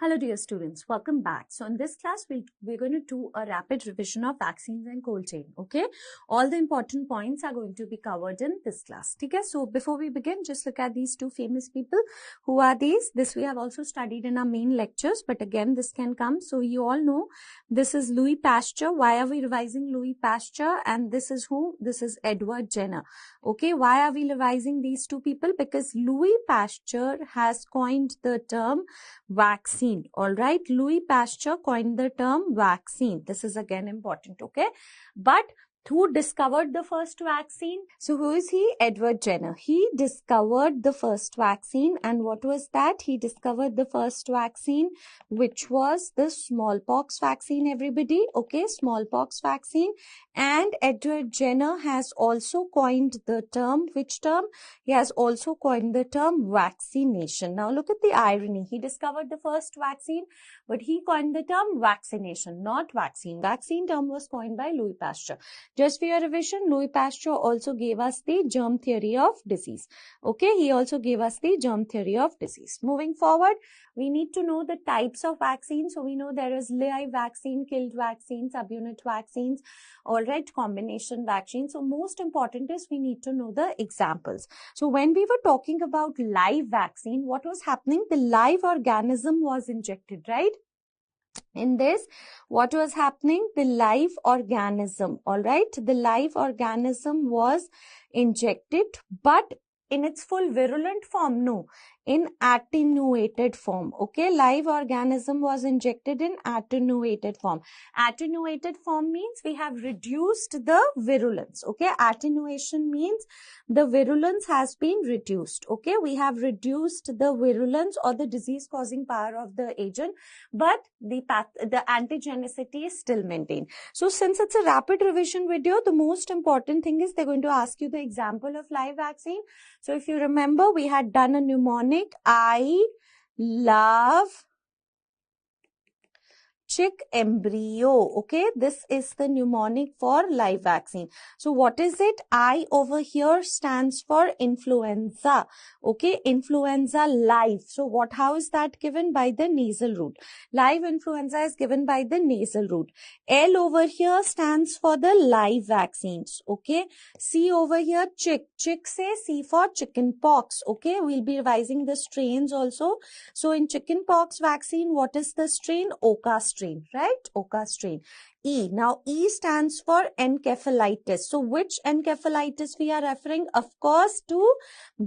Hello dear students, welcome back. So in this class, we're going to do a rapid revision of vaccines and cold chain, okay? All the important points are going to be covered in this class, okay? So before we begin, just look at these two famous people. Who are these? This we have also studied in our main lectures, but again, this can come. So you all know, this is Louis Pasteur. Why are we revising Louis Pasteur? And this is who? This is Edward Jenner, okay? Why are we revising these two people? Because Louis Pasteur has coined the term vaccine. All right, Louis Pasteur coined the term vaccine. This is again important, okay? But who discovered the first vaccine? So who is he? Edward Jenner. He discovered the first vaccine. And what was that? He discovered the first vaccine, which was the smallpox vaccine, everybody. Okay, smallpox vaccine. And Edward Jenner has also coined the term, which term? He has also coined the term vaccination. Now look at the irony. He discovered the first vaccine, but he coined the term vaccination, not vaccine. Vaccine term was coined by Louis Pasteur. Just for your revision, Louis Pasteur also gave us the germ theory of disease. Okay, he also gave us the germ theory of disease. Moving forward, we need to know the types of vaccines. So we know there is live vaccine, killed vaccine, subunit vaccines, all right, combination vaccines. So most important is we need to know the examples. So when we were talking about live vaccine, what was happening? The live organism was injected, right? In this, what was happening? The live organism, all right? The live organism was injected, but in its full virulent form, no, in attenuated form, okay? Live organism was injected in attenuated form. Attenuated form means we have reduced the virulence, okay? Attenuation means the virulence has been reduced, okay? We have reduced the virulence or the disease-causing power of the agent, but the antigenicity is still maintained. So since it's a rapid revision video, the most important thing is they're going to ask you the example of live vaccine. So if you remember, we had done a mnemonic, I love chick embryo, okay? This is the mnemonic for live vaccine. So what is it? I over here stands for influenza, okay? Influenza live. So how is that given? By the nasal root. Live influenza is given by the nasal root. L over here stands for the live vaccines, okay? C over here, chick. Chick say C for chicken pox, okay? We'll be revising the strains also. So in chicken pox vaccine, what is the strain? Oka strain, right? Oka strain. E. Now E stands for encephalitis. So which encephalitis we are referring? Of course to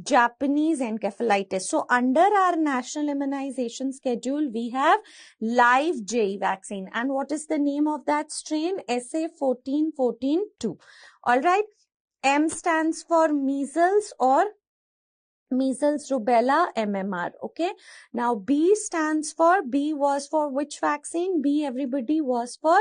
Japanese encephalitis. So under our national immunization schedule, we have live J vaccine. And what is the name of that strain? SA1414-2. All right. M stands for measles or measles, rubella, MMR, okay? Now, B was for which vaccine? B, everybody, was for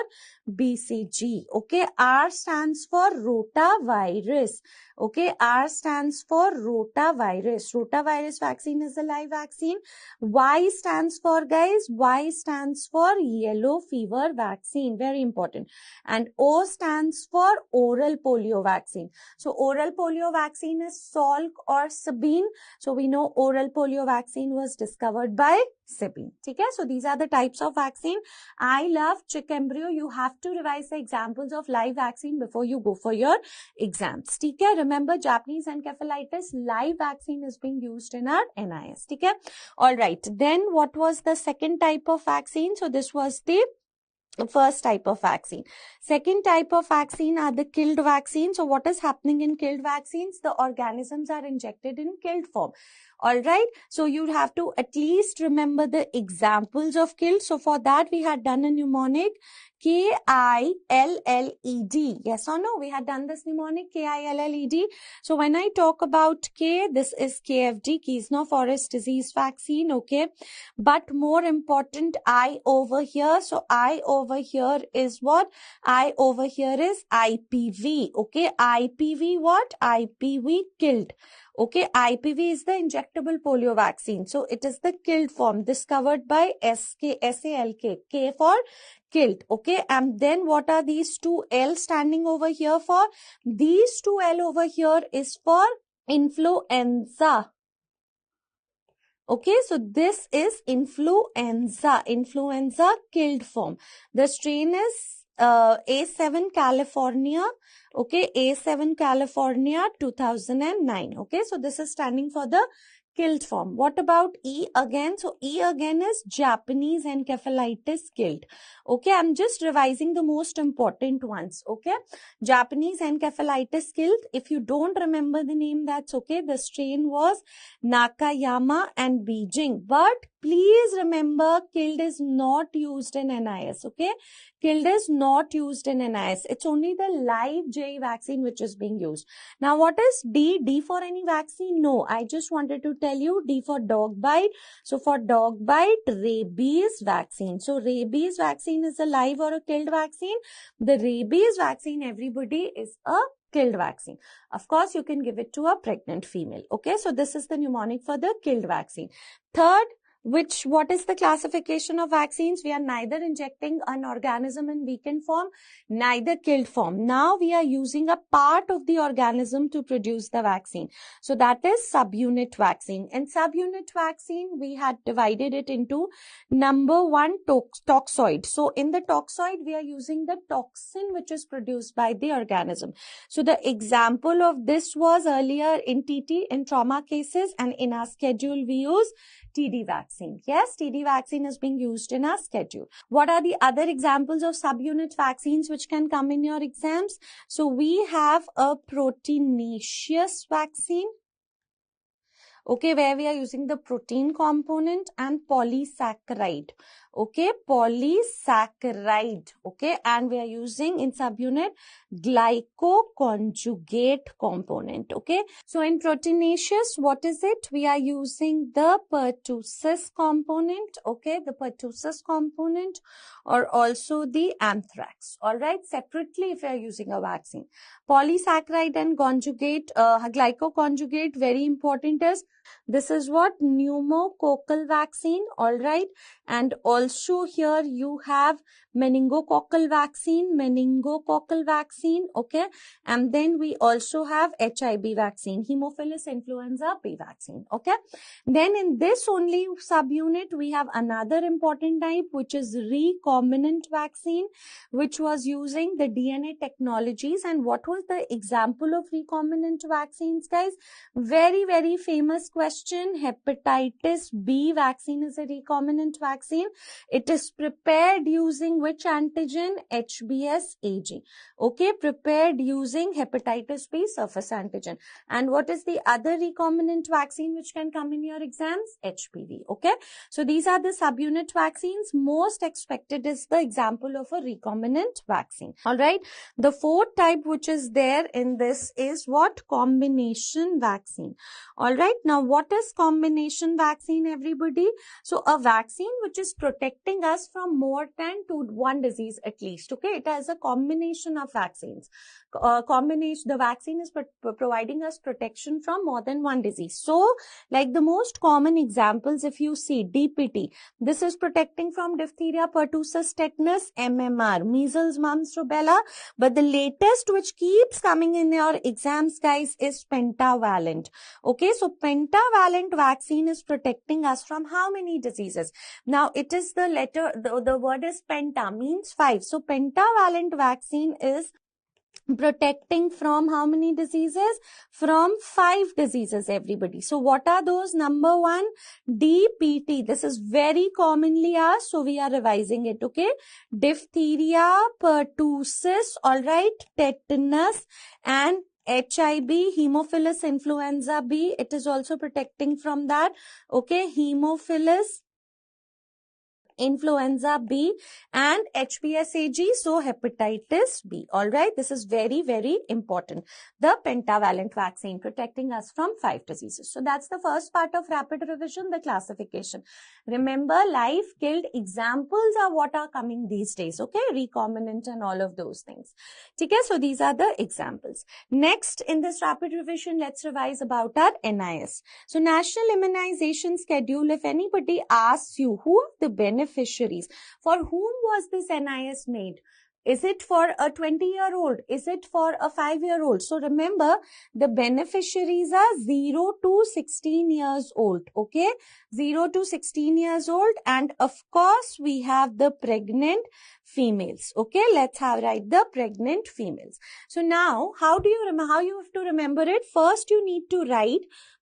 BCG, okay? R stands for rotavirus, okay? R stands for rotavirus. Rotavirus vaccine is a live vaccine. Y stands for, guys, Y stands for yellow fever vaccine, very important. And O stands for oral polio vaccine. So, oral polio vaccine is Salk or Sabine. So we know oral polio vaccine was discovered by Sabine. Okay? So these are the types of vaccine. I love chick embryo. You have to revise the examples of live vaccine before you go for your exams. Okay? Remember, Japanese encephalitis live vaccine is being used in our NIS. Okay? All right. Then what was the second type of vaccine? So this was the first type of vaccine. Second type of vaccine are the killed vaccines. So what is happening in killed vaccines? The organisms are injected in killed form. All right. So you have to at least remember the examples of killed. So for that we had done a mnemonic K-I-L-L-E-D. Yes or no? We had done this mnemonic K-I-L-L-E-D. So when I talk about K, this is KFD, Kiesner Forest Disease Vaccine. Okay. But more important, I over here. So I over here is what? I over here is IPV. Okay. IPV what? IPV killed. Okay, IPV is the injectable polio vaccine. So it is the killed form discovered by SALK. K for killed. Okay, and then what are these two L standing over here for? These two L over here is for influenza. Okay, so this is influenza killed form. The strain is A7 California. Okay, A7 California 2009. Okay, so this is standing for the killed form. What about E again? So E again is Japanese encephalitis killed. Okay, I'm just revising the most important ones. Okay, Japanese encephalitis killed. If you don't remember the name, that's okay. The strain was Nakayama and Beijing. But please remember, killed is not used in NIS. Okay, killed is not used in NIS. It's only the live JE vaccine which is being used. Now, what is D? D for any vaccine? No, I just wanted to tell you D for dog bite. So, for dog bite, rabies vaccine. So, rabies vaccine is a live or a killed vaccine. The rabies vaccine, everybody, is a killed vaccine. Of course, you can give it to a pregnant female. Okay, so this is the mnemonic for the killed vaccine. Third, what is the classification of vaccines? We are neither injecting an organism in weakened form, neither killed form. Now we are using a part of the organism to produce the vaccine. So that is subunit vaccine. In subunit vaccine, we had divided it into number one, toxoid. So in the toxoid, we are using the toxin which is produced by the organism. So the example of this was earlier in TT, in trauma cases, and in our schedule we use TD vaccine. Yes, TD vaccine is being used in our schedule. What are the other examples of subunit vaccines which can come in your exams? So we have a proteinaceous vaccine. Okay, where we are using the protein component, and polysaccharide. Okay, polysaccharide. Okay, and we are using in subunit glycoconjugate component. Okay, so in proteinaceous, what is it? We are using the pertussis component. Okay, the pertussis component, or also the anthrax. All right, separately if you are using a vaccine. Polysaccharide and glycoconjugate, very important is, this is what? Pneumococcal vaccine. All right, and also here you have meningococcal vaccine. Okay, and then we also have HIB vaccine, Haemophilus influenza B vaccine. Okay, then in this only subunit we have another important type, which is recombinant vaccine, which was using the DNA technologies. And what was the example of recombinant vaccines, guys? Very, very famous question. Hepatitis B vaccine is a recombinant vaccine. It is prepared using which antigen? HBsAg. Okay, prepared using hepatitis B surface antigen. And what is the other recombinant vaccine which can come in your exams? HPV. Okay, so these are the subunit vaccines. Most expected is the example of a recombinant vaccine. All right, the fourth type which is there in this is what? Combination vaccine. All right, now what is combination vaccine, everybody? So a vaccine which is protecting us from more than one disease at least. Okay, it has a combination of vaccines. The vaccine is providing us protection from more than one disease. So like the most common examples, if you see DPT, this is protecting from diphtheria, pertussis, tetanus, MMR, measles, mumps, rubella. But the latest which keeps coming in your exams, guys, is pentavalent. Okay, so pentavalent vaccine is protecting us from how many diseases? Now it is the letter, the word is penta, means 5. So pentavalent vaccine is protecting from how many diseases? From 5 diseases, everybody. So what are those? Number 1, DPT. This is very commonly asked, so we are revising it. Okay, diphtheria, pertussis, all right, tetanus, and HIB, Haemophilus influenza B. It is also protecting from that. Okay, Haemophilus influenza B and HBsAg, so hepatitis B. All right, this is very, very important. The pentavalent vaccine protecting us from 5 diseases. So that's the first part of rapid revision, the classification. Remember, live killed examples are what are coming these days. Okay, recombinant and all of those things. Okay, so these are the examples. Next, in this rapid revision, let's revise about our NIS. So National Immunization Schedule, if anybody asks you who are the beneficiaries, for whom was this NIS made? Is it for a 20-year-old? Is it for a 5-year-old? So remember, the beneficiaries are 0 to 16 years old. Okay, 0 to 16 years old, and of course we have the pregnant females. Okay, let's write the pregnant females. So now, how you have to remember it? First, you need to write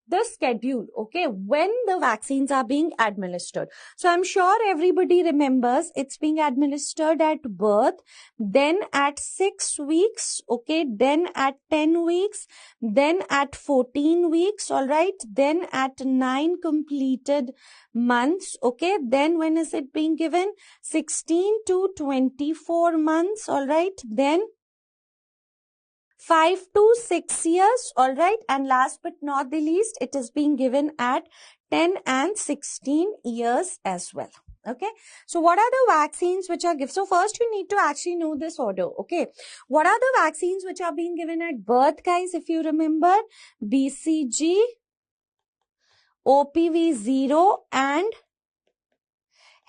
the schedule, okay, when the vaccines are being administered. So I'm sure everybody remembers it's being administered at birth, then at 6 weeks, okay, then at 10 weeks, then at 14 weeks, all right, then at 9 completed months, okay, then when is it being given? 16 to 24 months, all right, then 5 to 6 years, all right, and last but not the least, it is being given at 10 and 16 years as well. Okay, so what are the vaccines which are given? So first you need to actually know this order. Okay, what are the vaccines which are being given at birth, guys? If you remember, BCG, OPV0 and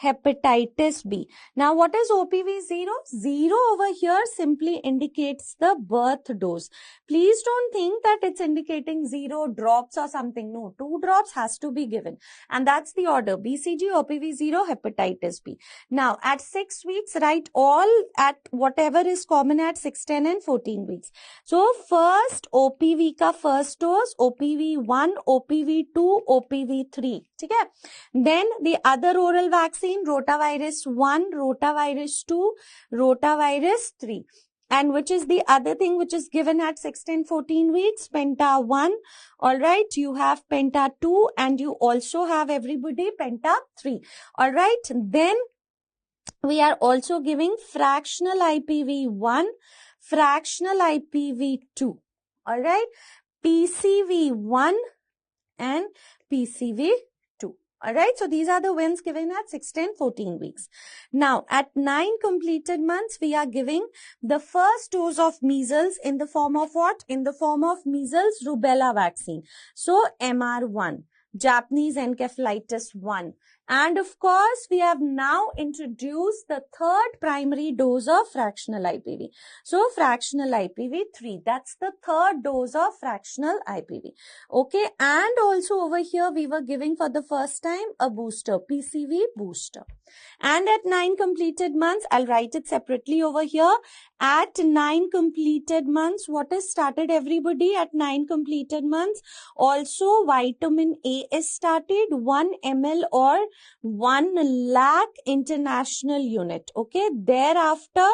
hepatitis B. Now, what is OPV0? 0 over here simply indicates the birth dose. Please don't think that it's indicating 0 drops or something. No, 2 drops has to be given. And that's the order. BCG, OPV0, hepatitis B. Now, at 6 weeks, write all at whatever is common at 6, 10 and 14 weeks. So, first OPV ka first dose, OPV1, OPV2, OPV3. Okay? Then the other oral vaccine, rotavirus 1, rotavirus 2, rotavirus 3. And which is the other thing which is given at 16, 14 weeks? Penta 1. All right. You have Penta 2 and you also have everybody Penta 3. All right. Then we are also giving fractional IPV 1, fractional IPV 2. All right. PCV 1 and PCV 2. All right. So these are the ones given at 16, 14 weeks. Now, at 9 completed months, we are giving the first dose of measles in the form of what? In the form of measles rubella vaccine. So, MR1, Japanese encephalitis 1. And of course, we have now introduced the third primary dose of fractional IPV. So, fractional IPV 3. That's the third dose of fractional IPV. Okay. And also over here, we were giving for the first time a booster, PCV booster. And at 9 completed months, I'll write it separately over here. At 9 completed months, what is started, everybody? At 9 completed months, also vitamin A is started, 1 ml or 1 lakh international unit. Okay. Thereafter,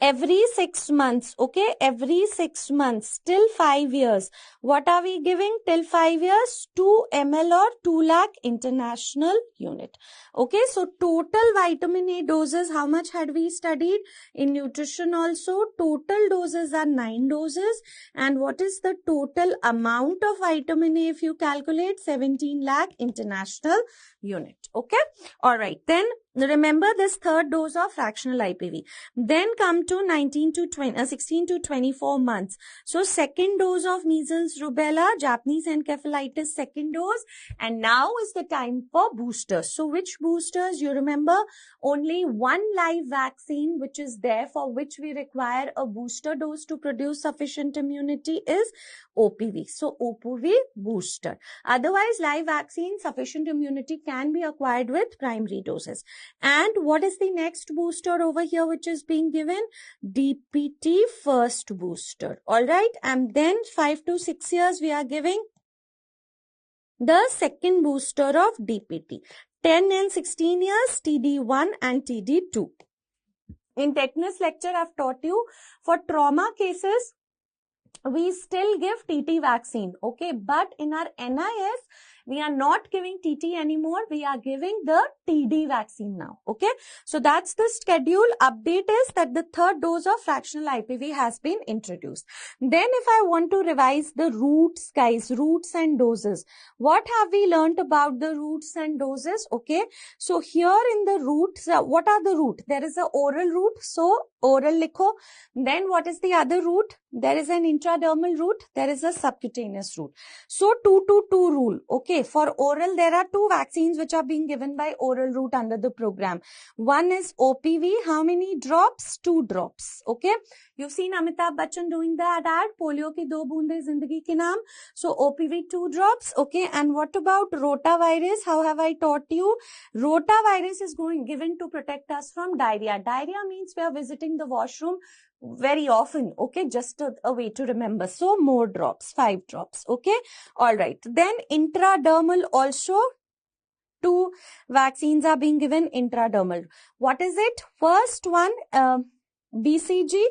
every 6 months, okay, every 6 months till 5 years. What are we giving till 5 years? 2 ml or 2 lakh international unit. Okay, so total vitamin A doses, how much had we studied? In nutrition also, total doses are 9 doses. And what is the total amount of vitamin A if you calculate? 17 lakh international unit. Okay, all right, then remember this third dose of fractional IPV. Then come to 16 to 24 months. So second dose of measles, rubella, Japanese encephalitis, second dose. And now is the time for boosters. So which boosters? You remember only one live vaccine which is there for which we require a booster dose to produce sufficient immunity is OPV. So OPV booster. Otherwise, live vaccine sufficient immunity can be acquired with primary doses. And what is the next booster over here which is being given? DPT first booster. All right. And then 5 to 6 years we are giving the second booster of DPT. 10 and 16 years, TD1 and TD2. In Technus lecture, I've taught you for trauma cases, we still give TT vaccine. Okay. But in our NIS, we are not giving TT anymore. We are giving the TD vaccine now. Okay. So that's the schedule. Update is that the third dose of fractional IPV has been introduced. Then if I want to revise the routes, guys, routes and doses. What have we learned about the routes and doses? Okay. So here in the routes, what are the route? There is a oral route. So oral likho. Then what is the other route? There is an intradermal route. There is a subcutaneous route. So 2-2-2 rule. Okay. Okay, for oral, there are 2 vaccines which are being given by oral route under the program. One is OPV. How many drops? 2 drops. Okay, you've seen Amitabh Bachchan doing that ad, polio ki 2 boonde zindagi ke naam. So OPV 2 drops. Okay, and what about rotavirus? How have I taught you? Rotavirus is given to protect us from diarrhea. Diarrhea means we are visiting the washroom very often. Okay, just a way to remember. So more drops, 5 drops. Okay, all right. Then intradermal also 2 vaccines are being given intradermal. What is it? First one, BCG,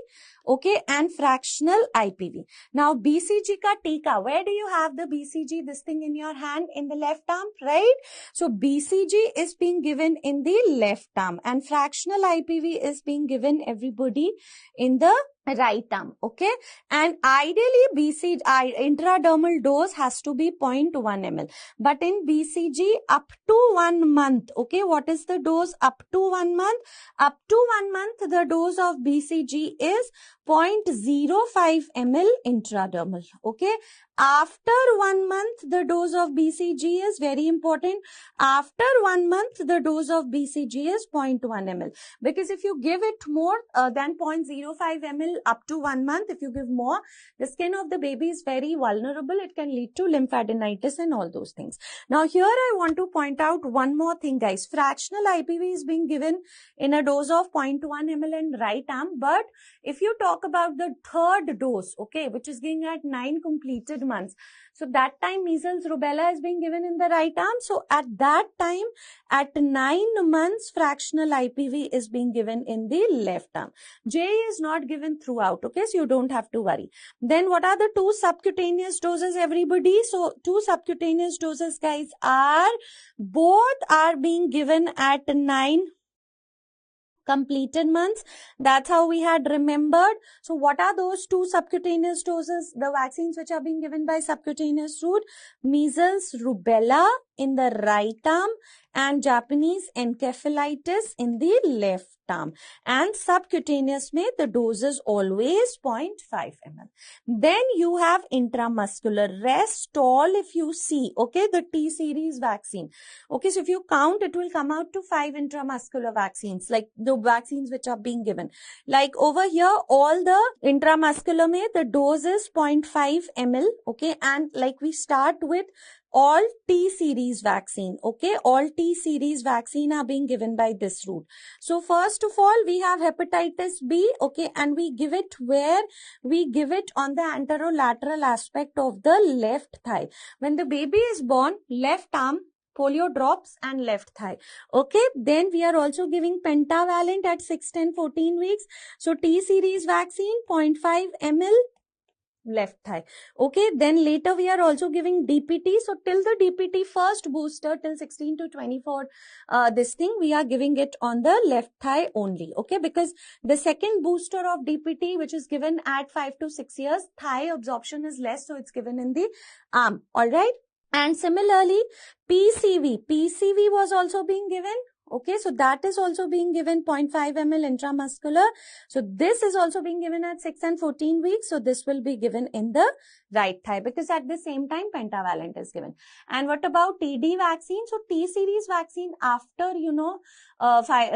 okay, and fractional IPV. Now, BCG ka tika, where do you have the BCG, this thing in your hand, in the left arm, right? So, BCG is being given in the left arm and fractional IPV is being given everybody in the right arm, okay? And ideally, BCG, intradermal dose has to be 0.1 ml. But in BCG, up to 1 month, okay? What is the dose up to 1 month? Up to 1 month, the dose of BCG is 0.05 ml intradermal, okay? After 1 month, the dose of BCG is very important. After 1 month, the dose of BCG is 0.1 ml. Because if you give it more than 0.05 ml up to 1 month, if you give more, the skin of the baby is very vulnerable. It can lead to lymphadenitis and all those things. Now, here I want to point out one more thing, guys. Fractional IPV is being given in a dose of 0.1 ml in right arm. But if you talk about the third dose, okay, which is given at 9 completed months. So that time measles rubella is being given in the right arm. So at that time, at 9 months, fractional IPV is being given in the left arm. J is not given throughout, okay, so you don't have to worry. Then what are the 2 subcutaneous doses, everybody? So 2 subcutaneous doses, guys, are both are being given at 9 completed months. That's how we had remembered. So what are those 2 subcutaneous doses? The vaccines which are being given by subcutaneous route: measles, rubella in the right arm and Japanese encephalitis in the left arm. And subcutaneous mein the dose is always 0.5 ml. Then you have intramuscular. Rest all if you see, okay, the T series vaccine. Okay, so if you count, it will come out to 5 intramuscular vaccines, like the vaccines which are being given. Like over here, all the intramuscular mein, the dose is 0.5 ml, okay, and like we start with all T series vaccine, okay, all T series vaccine are being given by this route. So first of all, we have hepatitis B, okay, and we give it where? We give it on the anterolateral aspect of the left thigh. When the baby is born, left arm, polio drops and left thigh. Okay, then we are also giving pentavalent at 6, 10, 14 weeks. So T series vaccine 0.5 ml left thigh. Okay, then later we are also giving DPT. So till the DPT first booster, till 16 to 24, this thing we are giving it on the left thigh only. Okay, because the second booster of DPT, which is given at 5 to 6 years, thigh absorption is less, so it's given in the arm. All right. And similarly, PCV was also being given. Okay, so that is also being given 0.5 ml intramuscular. So this is also being given at 6 and 14 weeks. So this will be given in the right thigh because at the same time pentavalent is given. And what about TD vaccine? So T series vaccine after,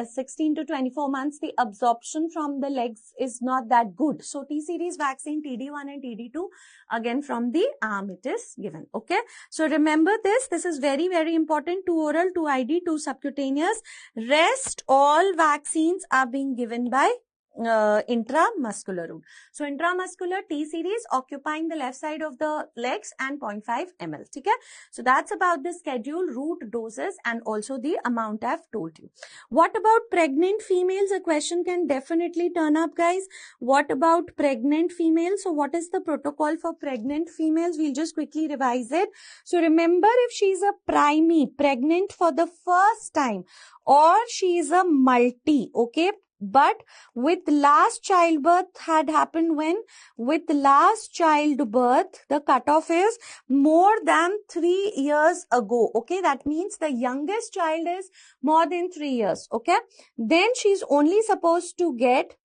16 to 24 months, the absorption from the legs is not that good. So T series vaccine TD1 and TD2, again from the arm it is given. Okay, so remember this is very, very important. 2 oral, 2 ID, 2 subcutaneous. Rest all vaccines are being given by intramuscular route. So intramuscular T series occupying the left side of the legs and 0.5 ml. Okay? So that's about the schedule, route, doses and also the amount I've told you. What about pregnant females? A question can definitely turn up, guys. What about pregnant females? So what is the protocol for pregnant females? We'll just quickly revise it. So remember, if she's a pregnant for the first time, or she is a multi, okay, but with last childbirth had happened when? With last childbirth, the cutoff is more than 3 years ago. Okay, that means the youngest child is more than 3 years. Okay, then she's only supposed to get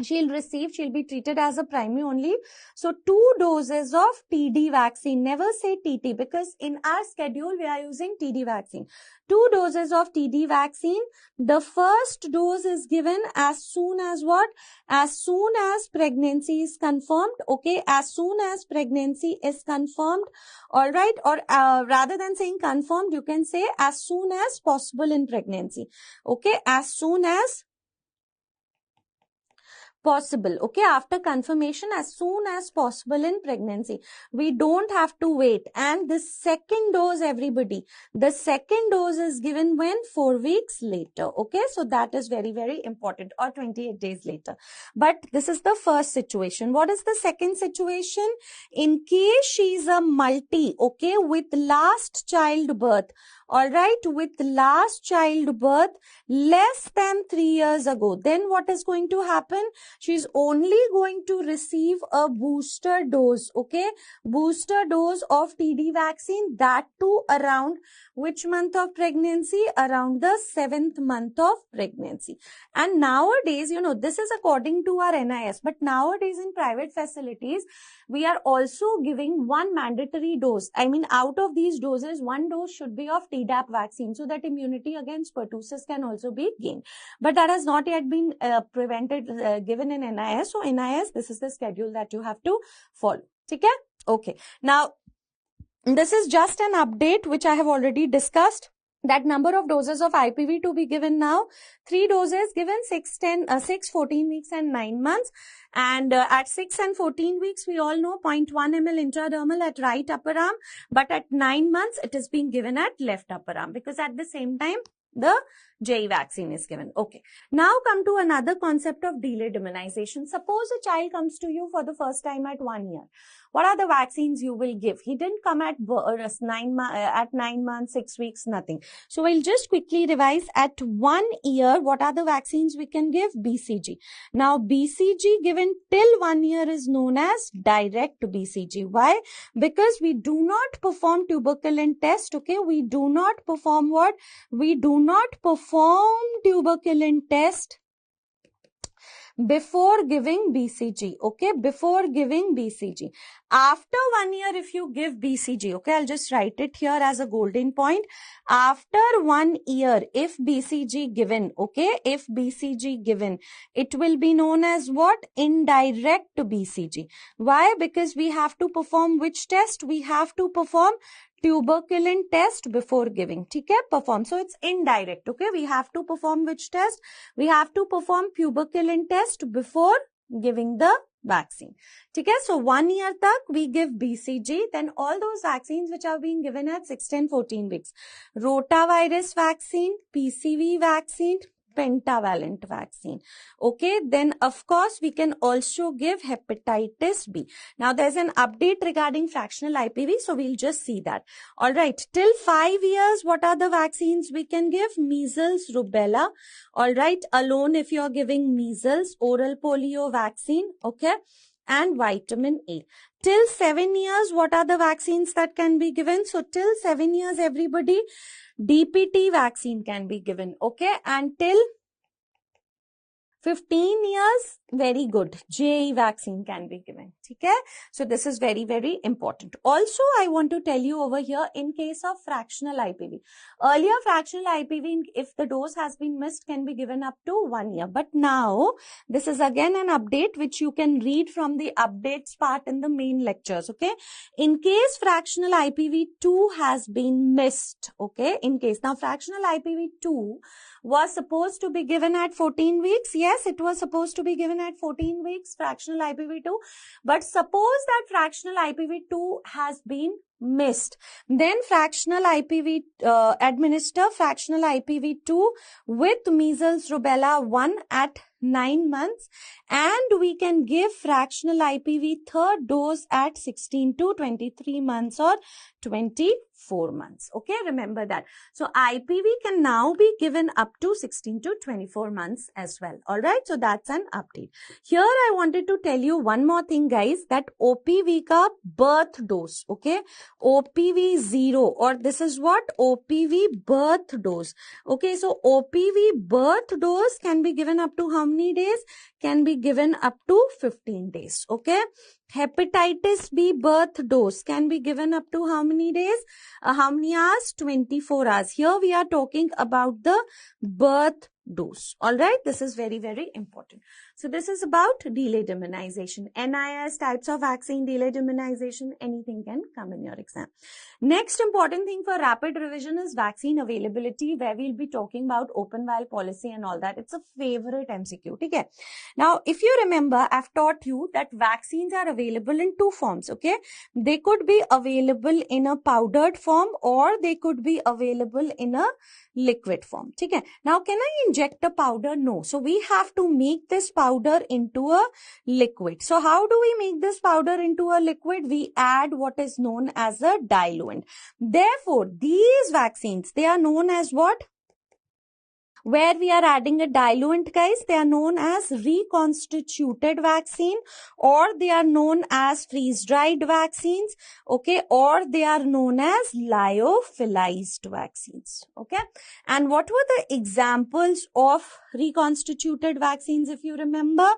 she'll be treated as a primary only. So 2 doses of TD vaccine. Never say TT, because in our schedule we are using TD vaccine. 2 doses of TD vaccine. The first dose is given as soon as what? As soon as pregnancy is confirmed. Okay, as soon as pregnancy is confirmed. All right, or rather than saying confirmed, you can say as soon as possible in pregnancy. Okay, as soon as possible. Okay, after confirmation, as soon as possible in pregnancy. We don't have to wait. And the second dose, everybody, the second dose is given when? 4 weeks later. Okay, so that is very, very important, or 28 days later. But this is the first situation. What is the second situation? In case she is a multi, okay, with last childbirth, all right, with last childbirth less than 3 years ago, then what is going to happen? She's only going to receive a booster dose, okay, booster dose of TD vaccine, that too around which month of pregnancy? Around the 7th month of pregnancy. And nowadays, you know, this is according to our NIS, but nowadays in private facilities, we are also giving one mandatory dose. I mean, out of these doses, 1 dose should be of Tdap vaccine, so that immunity against pertussis can also be gained. But that has not yet been given in NIS. So NIS, this is the schedule that you have to follow. Okay? Okay. Now, this is just an update which I have already discussed. That number of doses of IPV to be given now, 3 doses given, 6, 14 weeks and 9 months. And at 6 and 14 weeks, we all know 0.1 ml intradermal at right upper arm. But at 9 months, it is being given at left upper arm, because at the same time, the JE vaccine is given. Okay. Now come to another concept of delayed immunization. Suppose a child comes to you for the first time at 1 year. What are the vaccines you will give? He didn't come at 9 months, 6 weeks, nothing. So we'll just quickly revise. At 1 year, what are the vaccines we can give? BCG. Now BCG given till 1 year is known as direct BCG. Why? Because we do not perform tuberculin test. Okay, we do not perform what? We do not perform tuberculin test before giving BCG. Okay, before giving BCG. After 1 year, if you give BCG, okay, I'll just write it here as a golden point. After 1 year, if BCG given, okay, if BCG given, it will be known as what? Indirect BCG. Why? Because we have to perform which test? We have to perform tuberculin test before giving. Okay, perform. So it's indirect. Okay, we have to perform which test? We have to perform tuberculin test before giving the vaccine. Okay, so 1 year tak we give BCG, then all those vaccines which are being given at 16, 14 weeks. Rotavirus vaccine, PCV vaccine, pentavalent vaccine. Okay, then of course we can also give hepatitis B. Now there's an update regarding fractional IPV, so we'll just see that. All right, till 5 years, what are the vaccines we can give? Measles, rubella. All right, alone if you're giving measles, oral polio vaccine, okay, and vitamin A. Till 7 years, what are the vaccines that can be given? So till 7 years, everybody, DPT vaccine can be given, okay, and till 15 years, very good, JE vaccine can be given. Okay, so this is very, very important. Also, I want to tell you over here, in case of fractional IPV, earlier fractional IPV, if the dose has been missed, can be given up to 1 year. But now, this is again an update which you can read from the updates part in the main lectures. Okay, in case fractional IPV 2 has been missed, okay, in case, now fractional IPV 2 was supposed to be given at 14 weeks. Yes, it was supposed to be given at 14 weeks, fractional IPV2. But suppose that fractional IPV2 has been missed. Then fractional IPV, administer fractional IPV2 with measles rubella 1 at 9 months, and we can give fractional IPV third dose at 16 to 23 months or 24 months. Okay, remember that. So IPV can now be given up to 16 to 24 months as well. All right, so that's an update. Here I wanted to tell you one more thing, guys, that OPV ka birth dose, okay, OPV 0, or this is what? OPV birth dose. Okay, so OPV birth dose can be given up to how many days? Can be given up to 15 days. Okay. Hepatitis B birth dose can be given up to how many days? How many hours? 24 hours. Here we are talking about the birth dose. All right. This is very, very important. So this is about delayed immunization. NIS, types of vaccine, delayed immunization, anything can come in your exam. Next important thing for rapid revision is vaccine availability, where we'll be talking about open vial policy and all that. It's a favorite MCQ. Okay. Now, if you remember, I've taught you that vaccines are available in two forms. Okay. They could be available in a powdered form or they could be available in a liquid form. Okay. Now, can I inject a powder? No. So we have to make this powder into a liquid. So how do we make this powder into a liquid? We add what is known as a diluent. Therefore, these vaccines, they are known as what? Where we are adding a diluent, guys, they are known as reconstituted vaccine, or they are known as freeze-dried vaccines, okay, or they are known as lyophilized vaccines, okay. And what were the examples of reconstituted vaccines, if you remember?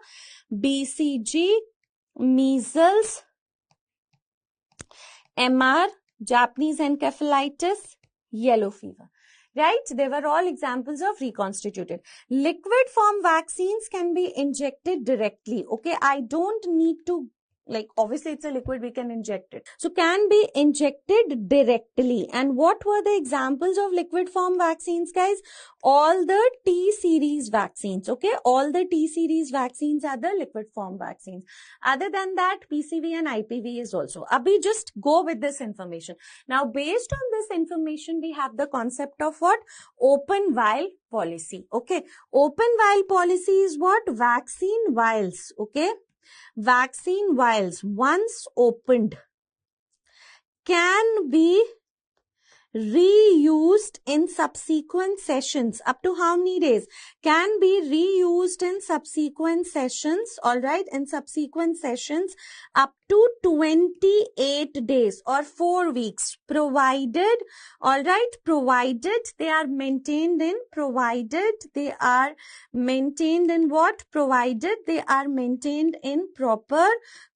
BCG, measles, MR, Japanese encephalitis, yellow fever. Right? They were all examples of reconstituted. Liquid form vaccines can be injected directly. Okay, I don't need to, like, obviously it's a liquid, we can inject it. So can be injected directly. And what were the examples of liquid form vaccines, guys? All the T series vaccines. Okay, all the T series vaccines are the liquid form vaccines. Other than that, PCV and IPV is also. Abhi, just go with this information. Now, based on this information, we have the concept of what? Open vial policy. Okay, open vial policy is what? Vaccine vials. Okay, vaccine vials, once opened, can be reused in subsequent sessions. Up to how many days? Can be reused in subsequent sessions, all right, in subsequent sessions up to 28 days or 4 weeks, provided, all right, provided they are maintained in, provided they are maintained in what? Provided they are maintained in proper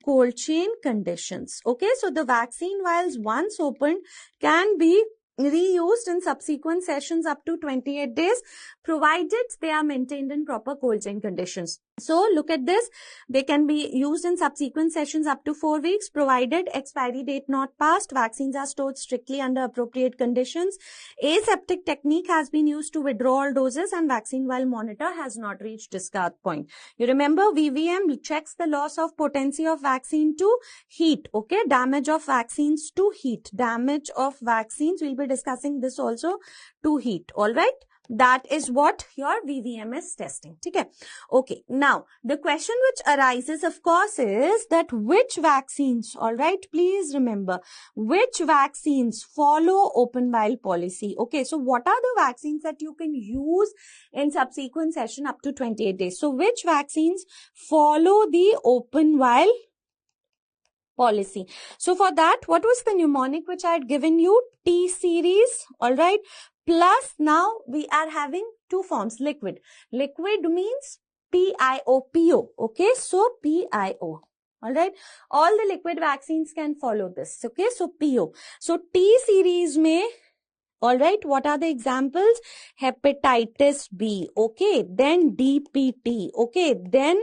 cold chain conditions. Okay, so the vaccine vials once opened can be reused in subsequent sessions up to 28 days, provided they are maintained in proper cold chain conditions. So look at this. They can be used in subsequent sessions up to 4 weeks, provided expiry date not passed. Vaccines are stored strictly under appropriate conditions. Aseptic technique has been used to withdraw all doses, and vaccine vial monitor has not reached discard point. You remember VVM checks the loss of potency of vaccine to heat. Okay, damage of vaccines to heat. Damage of vaccines, we'll be discussing this also, to heat. All right. That is what your VVM is testing. Okay. Now, the question which arises, of course, is that which vaccines, all right, please remember, which vaccines follow open vial policy? Okay. So, what are the vaccines that you can use in subsequent session up to 28 days? So, which vaccines follow the open vial policy? So, for that, what was the mnemonic which I had given you? T series, all right. Plus, now we are having two forms, liquid. Liquid means PIO. Okay, so PIO. All right. All the liquid vaccines can follow this. Okay, so PO. So T series may, all right, what are the examples? Hepatitis B. Okay, then DPT. Okay, then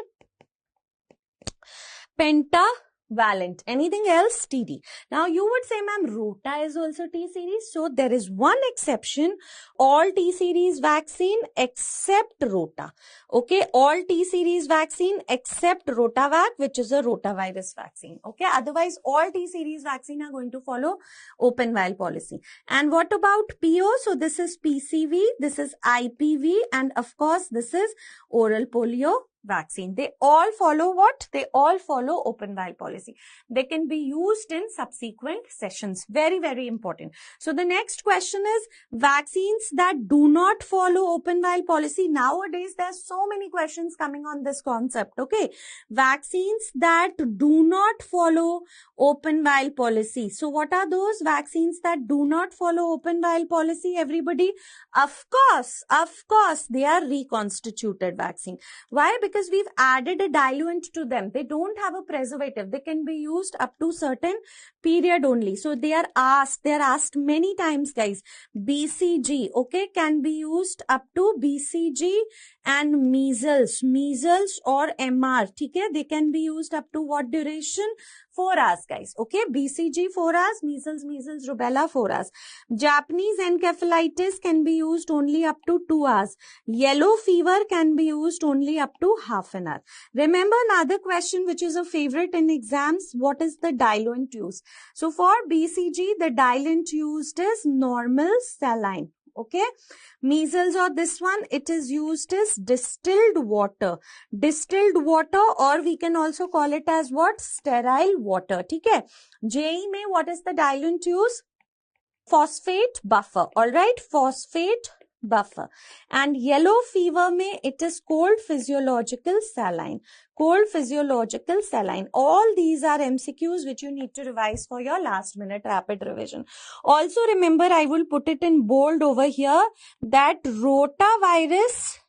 pentavalent. Anything else? TD. Now you would say, ma'am, Rota is also T series. So there is one exception. All T series vaccine except Rota. Okay, all T series vaccine except Rotavac, which is a rotavirus vaccine. Okay, otherwise all T series vaccine are going to follow open vial policy. And what about PO? So this is PCV, this is IPV, and of course this is oral polio vaccine. They all follow what? They all follow open vial policy. They can be used in subsequent sessions. Very, very important. So the next question is vaccines that do not follow open vial policy. Nowadays, there are so many questions coming on this concept. Okay. Vaccines that do not follow open vial policy. So what are those vaccines that do not follow open vial policy, everybody? Of course, they are reconstituted vaccine. Why? Because we've added a diluent to them. They don't have a preservative. They can be used up to certain period only. So they are asked many times, guys. BCG, okay, can be used up to BCG and measles or MR, okay, they can be used up to what duration? 4 hours, guys. Okay, BCG 4 hours, measles, rubella 4 hours. Japanese encephalitis can be used only up to 2 hours. Yellow fever can be used only up to half an hour. Remember another question which is a favorite in exams, what is the diluent used? So for BCG, the diluent used is normal saline. Okay, measles or this one, it is used as distilled water, or we can also call it as what? Sterile water. Okay, JEE mein what is the diluent used? Phosphate buffer. All right, phosphate buffer. And yellow fever mein it is cold physiological saline. All these are MCQs which you need to revise for your last minute rapid revision. Also remember, I will put it in bold over here, that rotavirus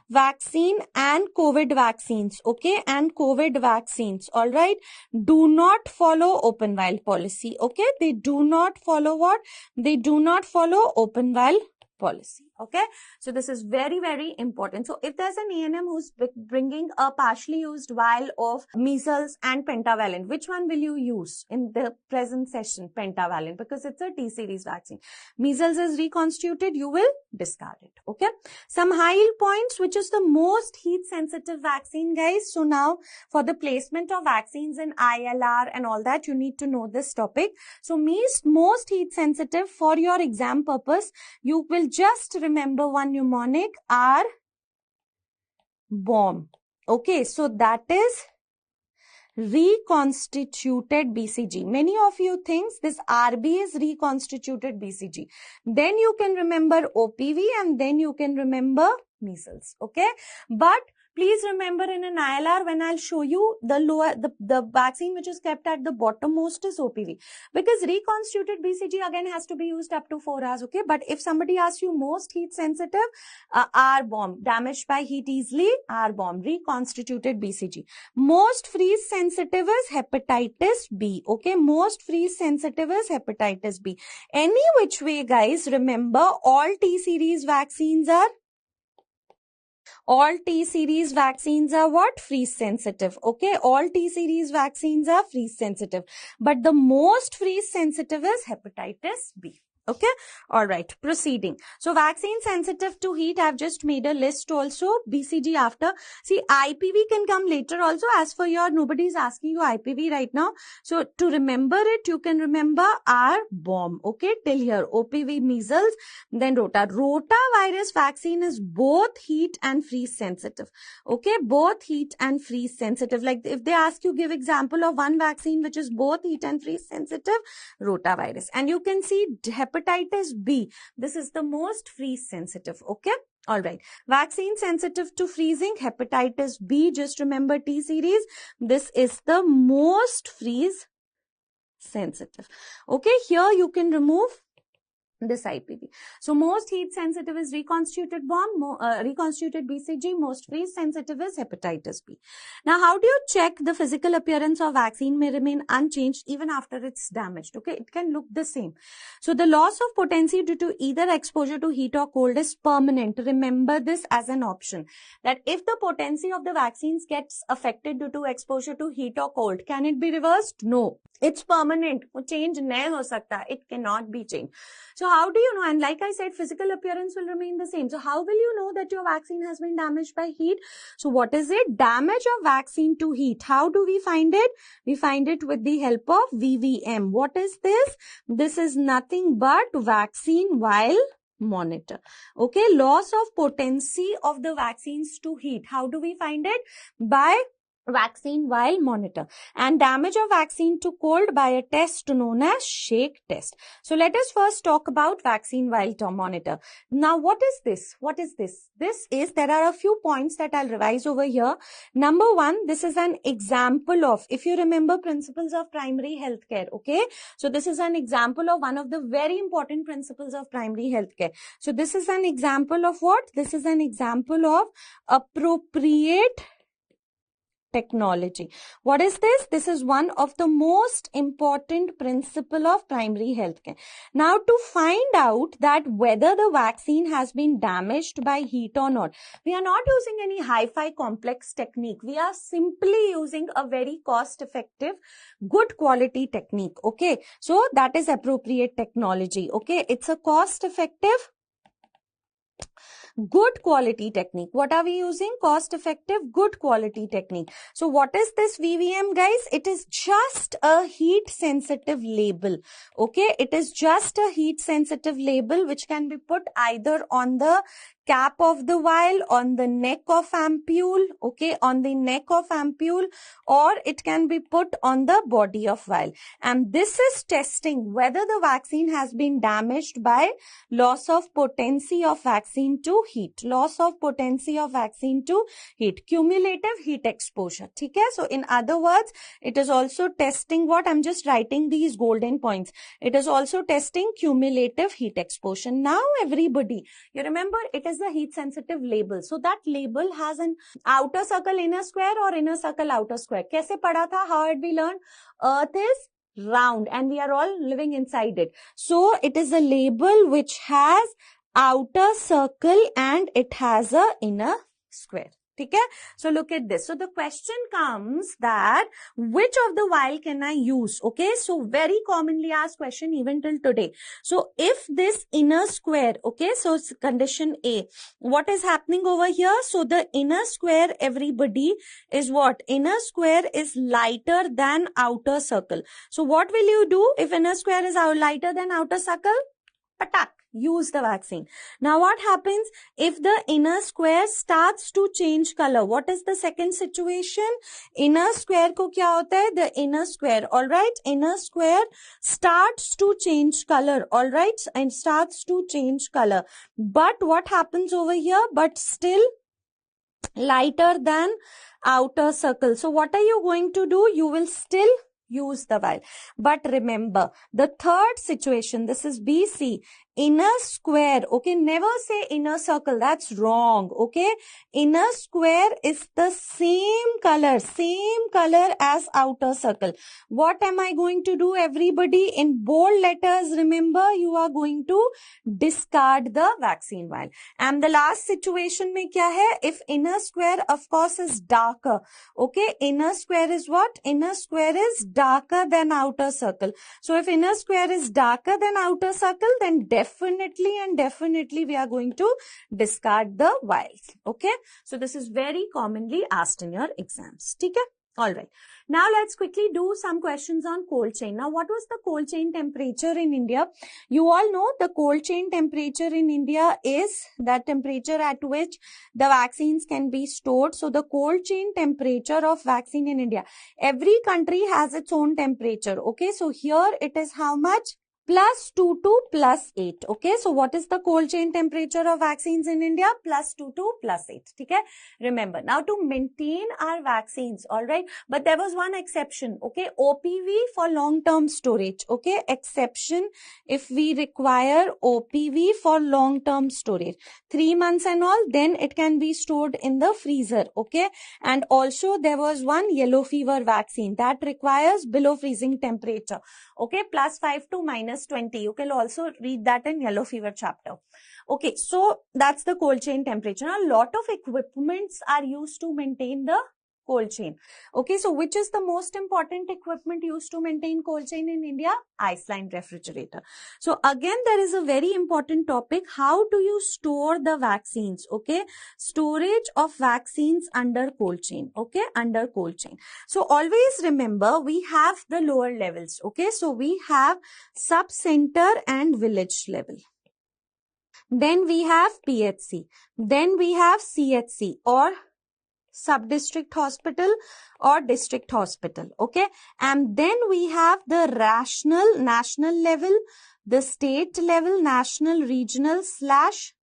vaccine and COVID vaccines, okay, and COVID vaccines, all right, do not follow open vial policy, okay, they do not follow what? They do not follow open vial policy. Okay, so this is very, very important. So if there's an ANM who's bringing a partially used vial of measles and pentavalent, which one will you use in the present session? Pentavalent, because it's a T series vaccine. Measles is reconstituted, you will discard it. Okay, some high yield points, which is the most heat sensitive vaccine, guys. So now for the placement of vaccines in ILR and all that, you need to know this topic. So most heat sensitive, for your exam purpose, you will just remember one mnemonic, R-bomb. Okay, so that is reconstituted BCG. Many of you think this RB is reconstituted BCG. Then you can remember OPV and then you can remember measles. Okay, but please remember in an ILR, when I'll show you the vaccine which is kept at the bottommost is OPV, because reconstituted BCG again has to be used up to 4 hours. Okay, but if somebody asks you most heat sensitive, R-bomb, damaged by heat easily, R-bomb, reconstituted BCG. Most freeze sensitive is hepatitis B. Okay, most freeze sensitive is hepatitis B. Any which way, guys, remember all T series vaccines are what? Freeze sensitive. Okay, all T series vaccines are freeze sensitive, but the most freeze sensitive is hepatitis B. Okay, all right, proceeding. So vaccine sensitive to heat, I've just made a list also. BCG after. See, IPV can come later also, as for your, nobody is asking you IPV right now. So to remember it, you can remember R-bomb. Okay, till here, OPV measles, then rotavirus vaccine is both heat and freeze sensitive. Okay, both heat and freeze sensitive. Like if they ask you, give example of one vaccine which is both heat and freeze sensitive, rotavirus. And you can see hepatitis B, this is the most freeze sensitive. Okay, all right, vaccine sensitive to freezing, hepatitis B, just remember T series, this is the most freeze sensitive. Okay, here you can remove this IPV. So most heat sensitive is reconstituted reconstituted BCG, most freeze sensitive is hepatitis B. Now, how do you check the physical appearance of vaccine may remain unchanged even after it's damaged? Okay, it can look the same. So the loss of potency due to either exposure to heat or cold is permanent. Remember this as an option, that if the potency of the vaccines gets affected due to exposure to heat or cold, can it be reversed? No, it's permanent. Change nahi ho sakta. It cannot be changed. So how do you know? And like I said, physical appearance will remain the same. So how will you know that your vaccine has been damaged by heat? So what is it? Damage of vaccine to heat. How do we find it? We find it with the help of VVM. What is this? This is nothing but vaccine while monitor. Okay, loss of potency of the vaccines to heat. How do we find it? By vaccine while monitor. And damage of vaccine to cold by a test known as shake test. So let us first talk about vaccine while monitor. Now what is this? What is this? This is, there are a few points that I'll revise over here. Number one, this is an example of, if you remember principles of primary healthcare, okay? So this is an example of one of the very important principles of primary healthcare. So this is an example of what? This is an example of appropriate technology. What is this? This is one of the most important principle of primary healthcare. Now, to find out that whether the vaccine has been damaged by heat or not, we are not using any hi-fi complex technique. We are simply using a very cost-effective, good quality technique. Okay, so that is appropriate technology. Okay, it's a cost-effective, good quality technique. What are we using? Cost effective, good quality technique. So what is this VVM, guys? It is just a heat sensitive label. Okay, it is just a heat sensitive label which can be put either on the cap of the vial, on the neck of ampule, okay, on the neck of ampule, or it can be put on the body of vial. And this is testing whether the vaccine has been damaged by loss of potency of vaccine to heat. Loss of potency of vaccine to heat. Cumulative heat exposure. Okay? So in other words, it is also testing what? I'm just writing these golden points. It is also testing cumulative heat exposure. Now everybody, you remember it is the heat sensitive label. So that label has an outer circle inner square or inner circle outer square. Kaise pada tha? How had we learned? Earth is round and we are all living inside it. So it is a label which has outer circle and it has a inner square. Okay? So look at this. So the question comes that which of the vial can I use? Okay, so very commonly asked question even till today. So if this inner square, okay, so it's condition A, what is happening over here? So the inner square, everybody, is what? Inner square is lighter than outer circle. So what will you do if inner square is lighter than outer circle? Patak. Use the vaccine. Now what happens if the inner square starts to change color? What is the second situation? Inner square ko kya hota hai? The inner square, alright, inner square starts to change color, alright, and starts to change color. But what happens over here? But still lighter than outer circle. So what are you going to do? You will still use the vial. But remember, the third situation, this is BC, inner square, okay, never say inner circle, that's wrong, okay. Inner square is the same color as outer circle. What am I going to do, everybody? In bold letters, remember, you are going to discard the vaccine vial. And the last situation mein kya hai? If inner square, of course, is darker, okay, inner square is what? Inner square is darker than outer circle. So if inner square is darker than outer circle, then definitely we are going to discard the vials. Okay, so this is very commonly asked in your exams. Okay, all right. Now let's quickly do some questions on cold chain. Now what was the cold chain temperature in India? You all know the cold chain temperature in India is that temperature at which the vaccines can be stored. So the cold chain temperature of vaccine in India, every country has its own temperature. Okay, so here it is how much? +2 to +8. Okay, so what is the cold chain temperature of vaccines in India? +2 to +8. Okay, remember, now to maintain our vaccines, all right, but there was one exception. Okay, OPV for long-term storage. Okay, exception if we require OPV for long-term storage, 3 months and all, then it can be stored in the freezer. Okay, and also there was one yellow fever vaccine that requires below freezing temperature. Okay, +5 to -20. You can also read that in yellow fever chapter. Okay, so that's the cold chain temperature. Now, a lot of equipments are used to maintain the cold chain. Okay, so which is the most important equipment used to maintain cold chain in India? Ice-lined refrigerator. So again, there is a very important topic. How do you store the vaccines? Okay, storage of vaccines under cold chain. Okay, under cold chain. So always remember, we have the lower levels. Okay, so we have sub-center and village level. Then we have PHC. Then we have CHC or sub-district hospital or district hospital. Okay. And then we have the national level, the state level, national, regional /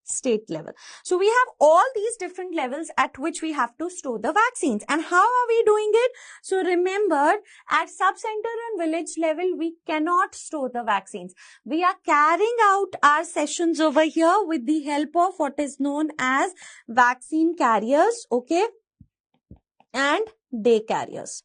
state level. So we have all these different levels at which we have to store the vaccines. And how are we doing it? So remember, at sub-center and village level, we cannot store the vaccines. We are carrying out our sessions over here with the help of what is known as vaccine carriers, okay, and day carriers.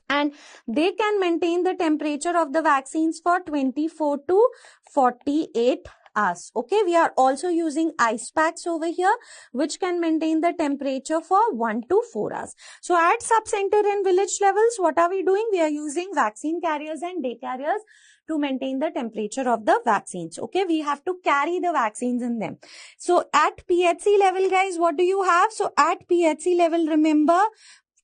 And they can maintain the temperature of the vaccines for 24 to 48 hours. Okay, we are also using ice packs over here, which can maintain the temperature for 1 to 4 hours. So at sub-center and village levels, what are we doing? We are using vaccine carriers and day carriers to maintain the temperature of the vaccines. Okay, we have to carry the vaccines in them. So at PHC level, guys, what do you have? So at PHC level, remember,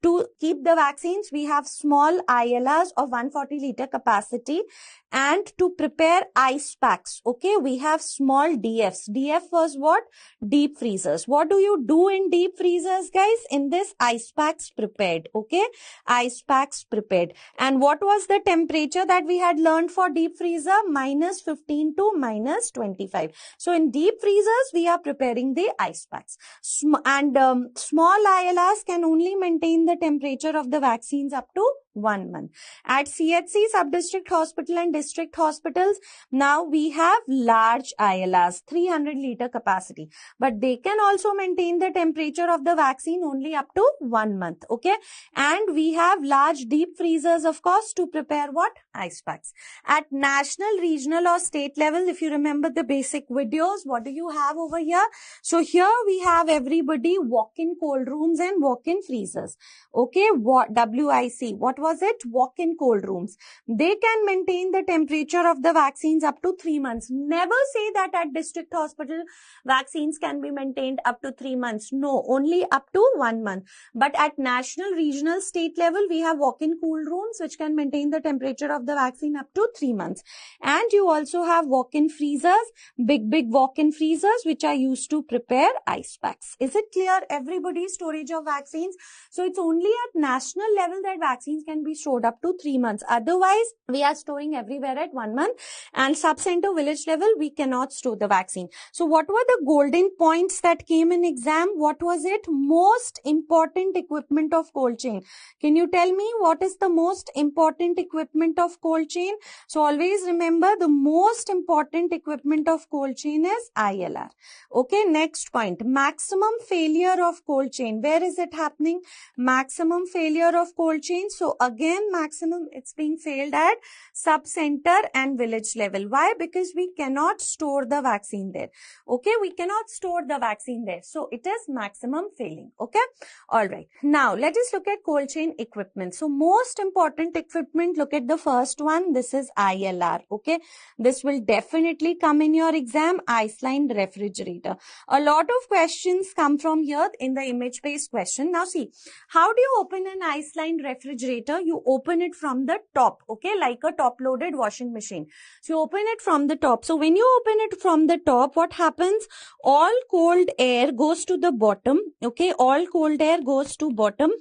to keep the vaccines, we have small ILRs of 140 liter capacity, and to prepare ice packs, okay, we have small DFs. DF was what? Deep freezers. What do you do in deep freezers, guys? In this, ice packs prepared, okay, ice packs prepared. And what was the temperature that we had learned for deep freezer? -15 to -25. So in deep freezers, we are preparing the ice packs. Small ILRs can only maintain the temperature of the vaccines up to 1 month. At CHC, sub-district hospital and district hospitals, now we have large ILRs, 300 liter capacity, but they can also maintain the temperature of the vaccine only up to 1 month, okay? And we have large deep freezers, of course, to prepare what? Ice packs. At national, regional or state level, if you remember the basic videos, what do you have over here? So here we have everybody walk-in cold rooms and walk-in freezers. Okay, WIC. What was it? Walk-in cold rooms. They can maintain the temperature of the vaccines up to 3 months. Never say that at district hospital vaccines can be maintained up to 3 months. No, only up to 1 month. But at national, regional, state level, we have walk-in cool rooms which can maintain the temperature of the vaccine up to 3 months. And you also have walk-in freezers, big walk-in freezers which are used to prepare ice packs. Is it clear? Everybody's storage of vaccines. So it's only at national level that vaccines can be stored up to 3 months. Otherwise, we are storing everywhere at 1 month, and sub-center village level, we cannot store the vaccine. So what were the golden points that came in exam? What was it? Most important equipment of cold chain. Can you tell me what is the most important equipment of cold chain? So always remember, the most important equipment of cold chain is ILR. Okay, next point, maximum failure of cold chain. Where is it happening? Maximum failure of cold chain. So again, maximum, it's being failed at sub-center and village level. Why? Because we cannot store the vaccine there. Okay, we cannot store the vaccine there. So it is maximum failing. Okay, all right. Now let us look at cold chain equipment. So most important equipment, look at the first one. This is ILR. Okay, this will definitely come in your exam. Ice-lined refrigerator. A lot of questions come from here in the image-based question. Now see, how do you open an ice-lined refrigerator? You open it from the top, okay, like a top-loaded washing machine. So you open it from the top. So when you open it from the top, what happens? All cold air goes to the bottom, okay, all cold air goes to bottom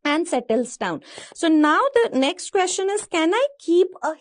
and settles down. So now the next question is, can I keep a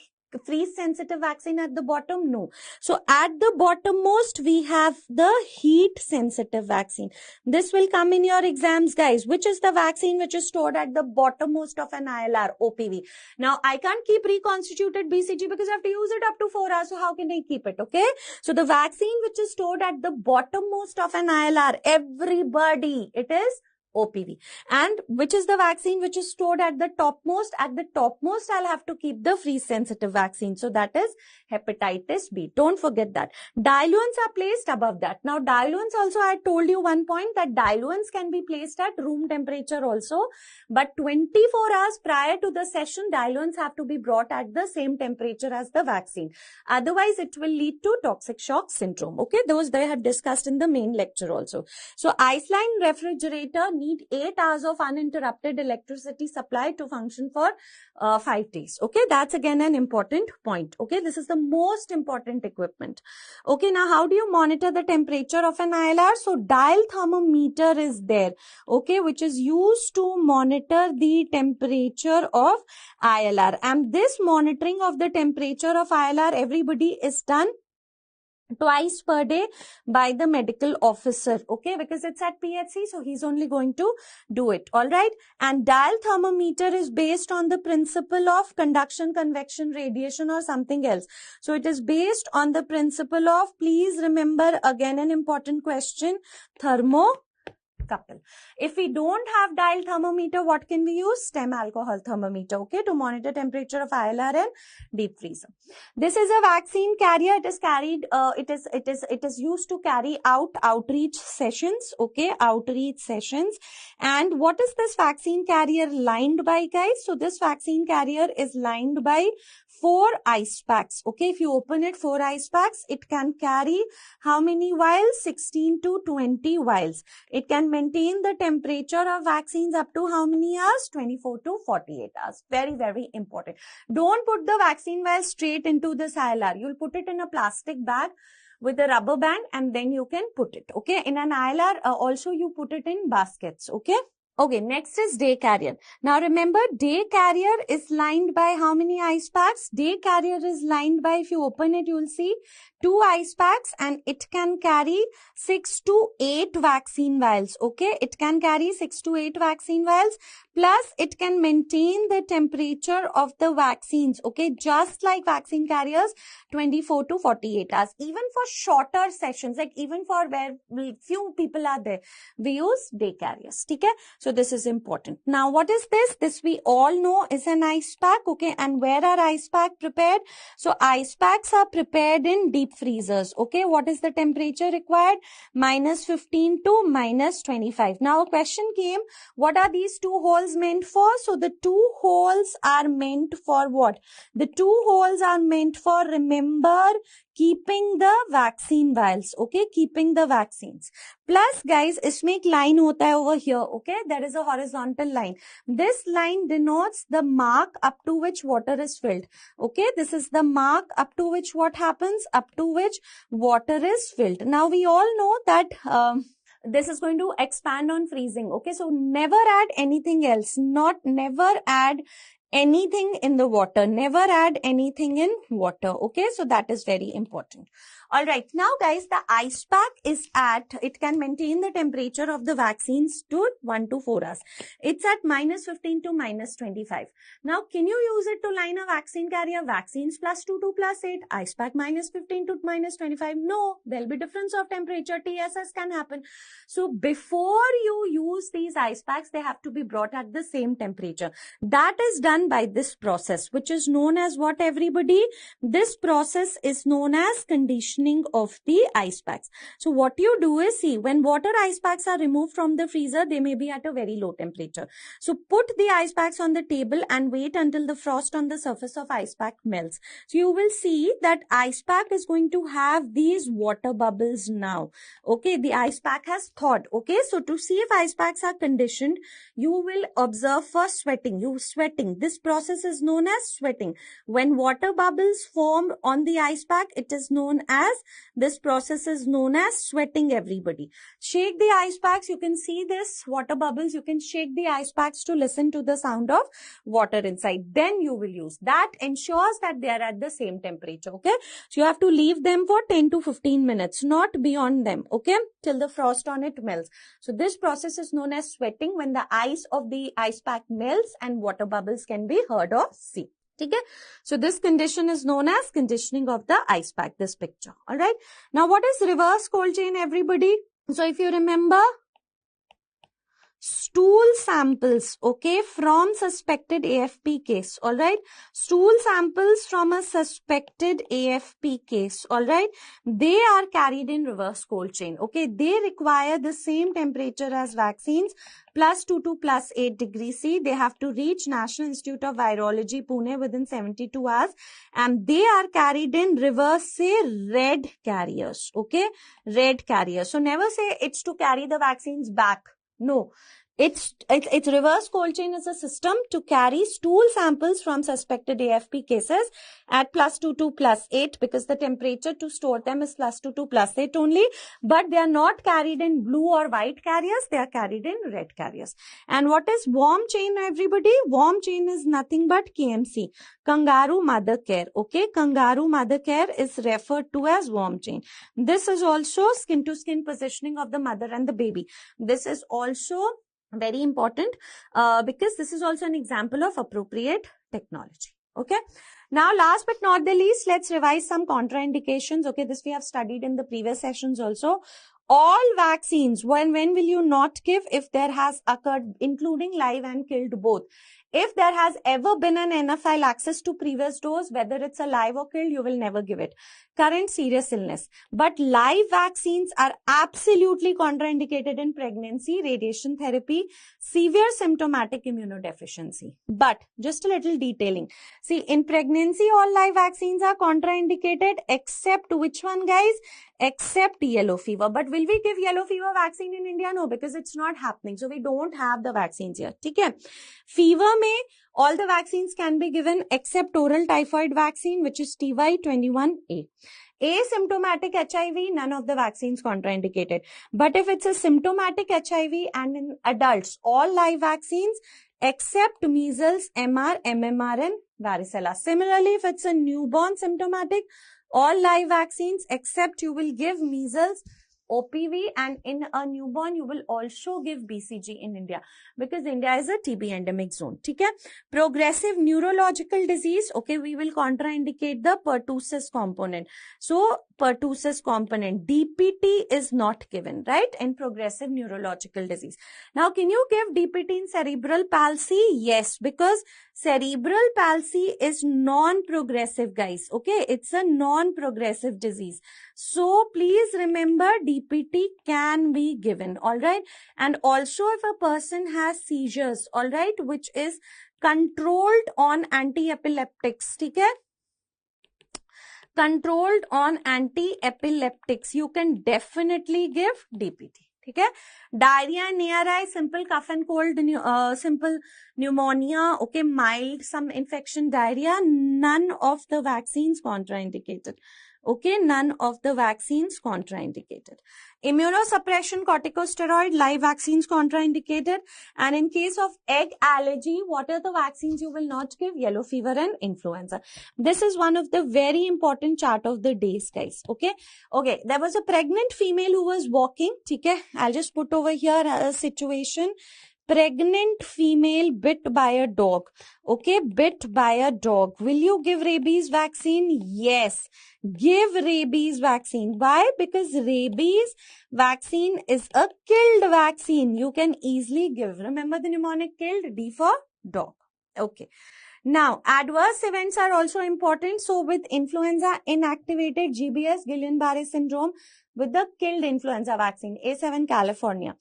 freeze sensitive vaccine at the bottom? No. So at the bottommost, we have the heat sensitive vaccine. This will come in your exams, guys. Which is the vaccine which is stored at the bottommost of an ILR? OPV. Now, I can't keep reconstituted BCG because I have to use it up to 4 hours. So how can I keep it? Okay. So the vaccine which is stored at the bottommost of an ILR, everybody, it is OPV. And which is the vaccine which is stored at the topmost? At the topmost, I'll have to keep the freeze sensitive vaccine. So that is hepatitis B. Don't forget that. Diluents are placed above that. Now diluents also, I told you one point that diluents can be placed at room temperature also. But 24 hours prior to the session, diluents have to be brought at the same temperature as the vaccine. Otherwise, it will lead to toxic shock syndrome. Okay, those they have discussed in the main lecture also. So ice-lined refrigerator need 8 hours of uninterrupted electricity supply to function for 5 days. Okay, that's again an important point. Okay, this is the most important equipment. Okay, now how do you monitor the temperature of an ILR? So dial thermometer is there, okay, which is used to monitor the temperature of ILR. And this monitoring of the temperature of ILR, everybody, is done twice per day by the medical officer, okay, because it's at PHC, so he's only going to do it. All right, and dial thermometer is based on the principle of conduction, convection, radiation, or something else. So it is based on the principle of, please remember again an important question, thermocouple. If we don't have dial thermometer, what can we use? Stem alcohol thermometer, okay, to monitor temperature of ILR and deep freezer. This is a vaccine carrier. It is carried, it is used to carry out outreach sessions, okay, outreach sessions. And what is this vaccine carrier lined by, guys? So this vaccine carrier is lined by 4 ice packs, okay. If you open it, 4 ice packs, it can carry how many vials? 16 to 20 vials. It can maintain the temperature of vaccines up to how many hours? 24 to 48 hours. Very, very important. Don't put the vaccine vial straight into this ILR. You'll put it in a plastic bag with a rubber band and then you can put it, okay. In an ILR, also you put it in baskets, okay. Okay, next is day carrier. Now remember, day carrier is lined by how many ice packs? Day carrier is lined by, if you open it, you will see 2 ice packs and it can carry 6 to 8 vaccine vials, okay. It can carry 6 to 8 vaccine vials, plus it can maintain the temperature of the vaccines, okay, just like vaccine carriers, 24 to 48 hours. Even for shorter sessions, like even for where few people are there, we use day carriers, okay. So this is important. Now what is this? This we all know is an ice pack, okay. And where are ice pack prepared? So ice packs are prepared in deep freezers, okay. What is the temperature required? -15 to -25. Now a question came, what are these 2 holes meant for? So the 2 holes are meant for what? The 2 holes are meant for, remember, keeping the vaccine vials, okay, keeping the vaccines. Plus guys, इसमें एक line होता है over here, okay, there is a horizontal line. This line denotes the mark up to which water is filled, okay. This is the mark up to which what happens? Up to which water is filled. Now we all know that this is going to expand on freezing, okay. So never add anything else, never add anything in the water, never add anything in water, okay. So that is very important. All right, now guys, the ice pack is it can maintain the temperature of the vaccines to 1 to 4 hours. It's at -15 to -25. Now, can you use it to line a vaccine carrier? Vaccines +2 to +8, ice pack -15 to -25. No, there'll be difference of temperature. TSS can happen. So before you use these ice packs, they have to be brought at the same temperature. That is done by this process, which is known as what, everybody? This process is known as conditioning of the ice packs. So what you do is, see, when water ice packs are removed from the freezer, they may be at a very low temperature. So put the ice packs on the table and wait until the frost on the surface of ice pack melts. So you will see that ice pack is going to have these water bubbles now. Okay, the ice pack has thawed. Okay, so to see if ice packs are conditioned, you will observe first sweating. This process is known as sweating. When water bubbles form on the ice pack, it is known as, this process is known as sweating, everybody. Shake the ice packs. You can see this water bubbles. You can shake the ice packs to listen to the sound of water inside. Then you will use. That ensures that they are at the same temperature, okay. So you have to leave them for 10 to 15 minutes, not beyond them, okay, till the frost on it melts. So this process is known as sweating, when the ice of the ice pack melts and water bubbles can be heard or seen. Okay, so this condition is known as conditioning of the ice pack, this picture. All right. Now, what is reverse cold chain, everybody? So if you remember, stool samples, okay, from suspected AFP case, all right. Stool samples from a suspected AFP case, all right. They are carried in reverse cold chain, okay. They require the same temperature as vaccines, +2 to +8 degrees C. They have to reach National Institute of Virology, Pune, within 72 hours. And they are carried in reverse, say, red carriers, okay. Red carriers. So never say it's to carry the vaccines back. No, It's reverse cold chain is a system to carry stool samples from suspected AFP cases at +2 to +8 because the temperature to store them is +2 to +8 only, but they are not carried in blue or white carriers, they are carried in red carriers. And what is warm chain, everybody? Warm chain is nothing but KMC, kangaroo mother care. Okay, kangaroo mother care is referred to as warm chain. This is also skin to skin positioning of the mother and the baby. This is also very important because this is also an example of appropriate technology. Okay. Now, last but not the least, let's revise some contraindications. Okay, this we have studied in the previous sessions also. All vaccines, when will you not give? If there has occurred, including live and killed both. If there has ever been an anaphylaxis to previous dose, whether it's a live or killed, you will never give it. Current serious illness. But live vaccines are absolutely contraindicated in pregnancy, radiation therapy, severe symptomatic immunodeficiency. But just a little detailing. See, in pregnancy, all live vaccines are contraindicated except which one, guys? Except yellow fever. But will we give yellow fever vaccine in India? No, because it's not happening. So we don't have the vaccines here. Okay. Fever may, all the vaccines can be given except oral typhoid vaccine, which is TY21A. Asymptomatic HIV, none of the vaccines contraindicated. But if it's a symptomatic HIV and in adults, all live vaccines except measles, MR, MMR and varicella. Similarly, if it's a newborn symptomatic, all live vaccines except you will give measles, OPV, and in a newborn you will also give BCG in India because India is a TB endemic zone. Okay? Progressive neurological disease, okay, we will contraindicate the pertussis component. So, pertussis component, DPT is not given, right, in progressive neurological disease. Now, can you give DPT in cerebral palsy? Yes, because cerebral palsy is non-progressive, guys. Okay, it's a non-progressive disease. So, please remember DPT can be given, alright. And also if a person has seizures, alright, which is controlled on anti-epileptics, okay? Controlled on anti-epileptics, you can definitely give DPT. Okay? Diarrhea, ARI, simple cough and cold, simple pneumonia, okay, mild, some infection, diarrhea, none of the vaccines contraindicated. Okay, none of the vaccines contraindicated. Immunosuppression, corticosteroid, live vaccines contraindicated. And in case of egg allergy, what are the vaccines you will not give? Yellow fever and influenza. This is one of the very important chart of the days, guys. Okay. Okay. There was a pregnant female who was walking. Okay. I'll just put over here a situation. Pregnant female bit by a dog. Okay, bit by a dog. Will you give rabies vaccine? Yes. Give rabies vaccine. Why? Because rabies vaccine is a killed vaccine. You can easily give. Remember the mnemonic killed? D for dog. Okay. Now, adverse events are also important. So, with influenza inactivated GBS, Guillain-Barré syndrome, with the killed influenza vaccine, A7 California.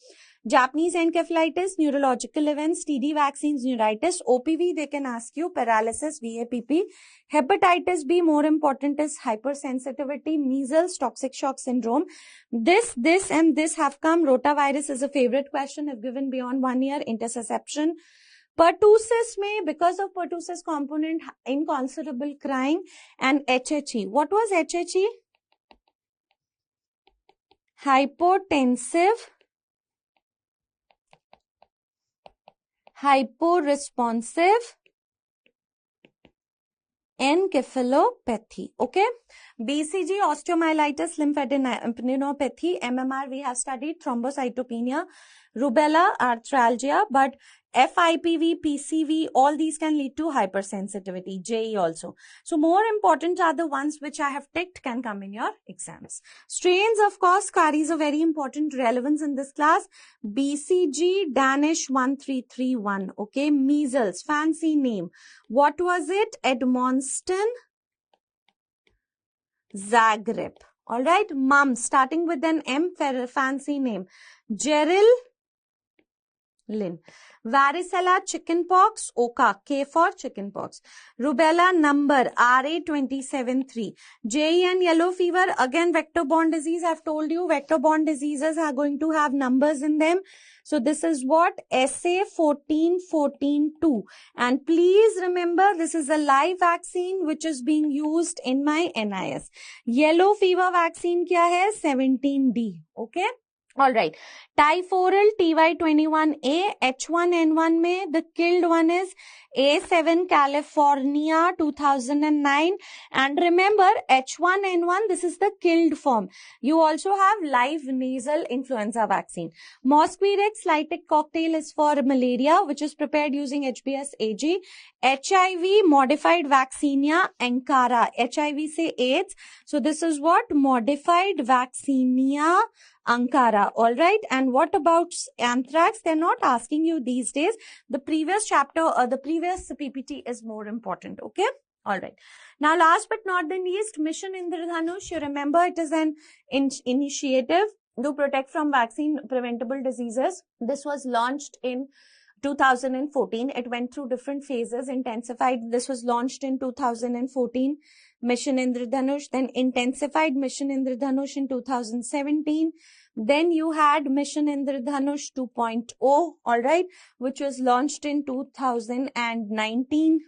Japanese encephalitis, neurological events, TD vaccines, neuritis, OPV, they can ask you, paralysis, VAPP. Hepatitis B, more important is hypersensitivity, measles, toxic shock syndrome. This and this have come. Rotavirus is a favorite question if given beyond 1 year, interception. Pertussis may, because of pertussis component, inconsolable crying, and HHE. What was HHE? Hypotensive, hyporesponsive encephalopathy. Okay. BCG, osteomyelitis, lymphadenopathy. MMR, we have studied thrombocytopenia, rubella, arthralgia, but FIPV, PCV, all these can lead to hypersensitivity, JE also. So more important are the ones which I have ticked can come in your exams. Strains, of course, carries a very important relevance in this class. BCG, Danish 1331, okay, measles, fancy name. What was it? Edmonston, Zagreb. All right, mumps, starting with an M, fancy name. Geril, Lin. Varicella chickenpox, OCA, K for chickenpox. Rubella number, RA273. JN yellow fever, again vector-borne disease. I've told you vector-borne diseases are going to have numbers in them. So this is what? SA 14-14-2. And please remember, this is a live vaccine which is being used in my NIS. Yellow fever vaccine kya hai? 17D. Okay? Alright. Typhoral TY21A, H1N1 में the killed one is A7 California 2009. And remember, H1N1, this is the killed form. You also have live nasal influenza vaccine. Mosquirix Lytic cocktail is for malaria, which is prepared using HBsAg. HIV modified vaccinia Ankara. HIV say AIDS. So this is what? Modified vaccinia Ankara. All right. And what about anthrax? They're not asking you these days. The previous chapter or the previous PPT is more important. Okay. All right. Now, last but not the least, Mission Indradhanush. You remember it is an initiative to protect from vaccine preventable diseases. This was launched in 2014. It went through different phases, intensified. This was launched in 2014, Mission Indradhanush, then intensified Mission Indradhanush in 2017. Then you had Mission Indradhanush 2.0, all right, which was launched in 2019.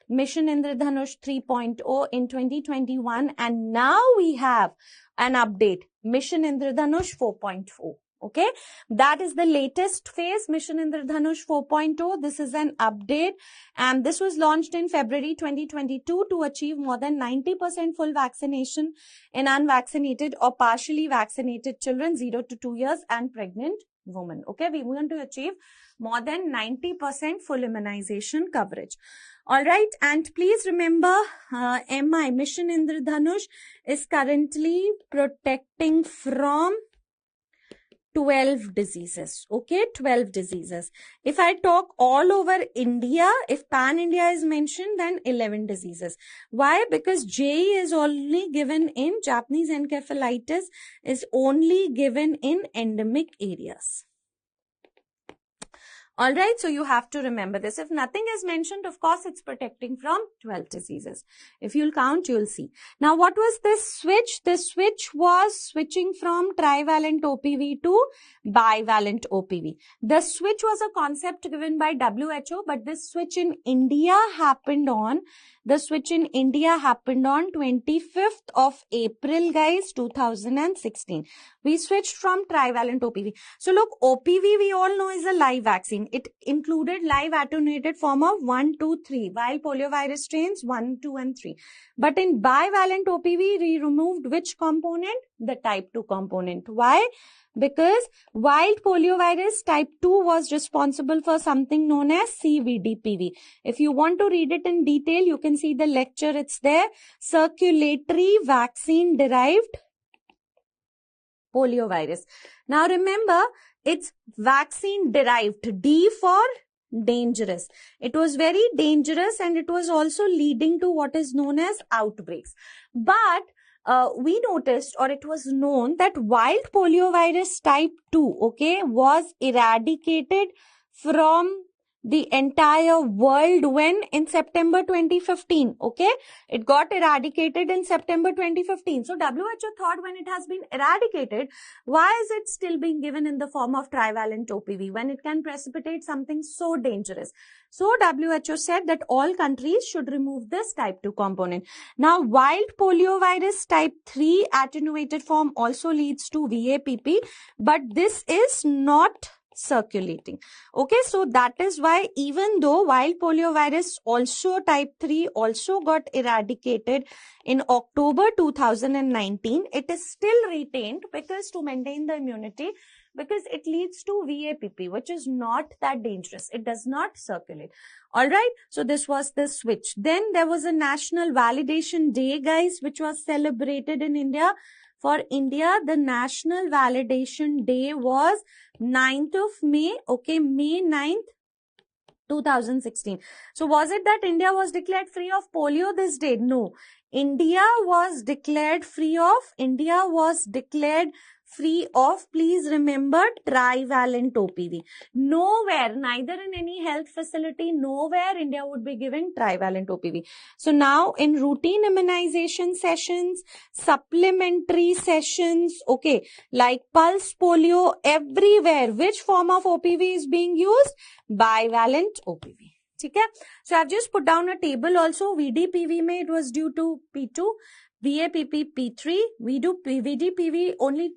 Mission Indradhanush 3.0 in 2021. And now we have an update, Mission Indradhanush 4.0. Okay, that is the latest phase, Mission Indradhanush 4.0. This is an update and this was launched in February 2022 to achieve more than 90% full vaccination in unvaccinated or partially vaccinated children 0 to 2 years and pregnant women. Okay, we want to achieve more than 90% full immunization coverage. All right, and please remember, MI, Mission Indradhanush, is currently protecting from 12 diseases. Okay, 12 diseases. If I talk all over India, if pan-India is mentioned, then 11 diseases. Why? Because JE is only given in Japanese encephalitis, is only given in endemic areas. All right, so you have to remember this. If nothing is mentioned, of course, it's protecting from 12 diseases. If you'll count, you'll see. Now, what was this switch? The switch was switching from trivalent OPV to bivalent OPV. The switch was a concept given by WHO, but this switch in India happened on 25th of April, guys, 2016. We switched from trivalent OPV. So look, OPV we all know is a live vaccine. It included live attenuated form of 1, 2, 3, while poliovirus strains 1, 2 and 3. But in bivalent OPV, we removed which component? The type 2 component. Why? Because wild poliovirus type 2 was responsible for something known as CVDPV. If you want to read it in detail, you can see the lecture. It's there. Circulatory vaccine derived poliovirus. Now remember, it's vaccine derived. D for dangerous. It was very dangerous and it was also leading to what is known as outbreaks. But we noticed, or it was known, that wild poliovirus type 2, okay, was eradicated from the entire world when? In September 2015, okay? It got eradicated in September 2015. So WHO thought, when it has been eradicated, why is it still being given in the form of trivalent OPV when it can precipitate something so dangerous? So WHO said that all countries should remove this type 2 component. Now, wild poliovirus type 3 attenuated form also leads to VAPP, but this is not circulating. Okay, so that is why, even though wild poliovirus also type 3 also got eradicated in October 2019, it is still retained because to maintain the immunity, because it leads to VAPP, which is not that dangerous. It does not circulate. All right. So this was the switch. Then there was a National Validation Day, guys, which was celebrated in India. For India, the National Validation Day was 9th of May. Okay, May 9th. 2016. So was it that India was declared free of polio this day? No. India was declared free of, please remember, trivalent OPV. Nowhere, neither in any health facility, nowhere India would be giving trivalent OPV. So now in routine immunization sessions, supplementary sessions, okay, like pulse polio, everywhere, which form of OPV is being used? Bivalent OPV. Okay? So I've just put down a table also. VDPV में it was due to P2, VAPP P3, VDPV only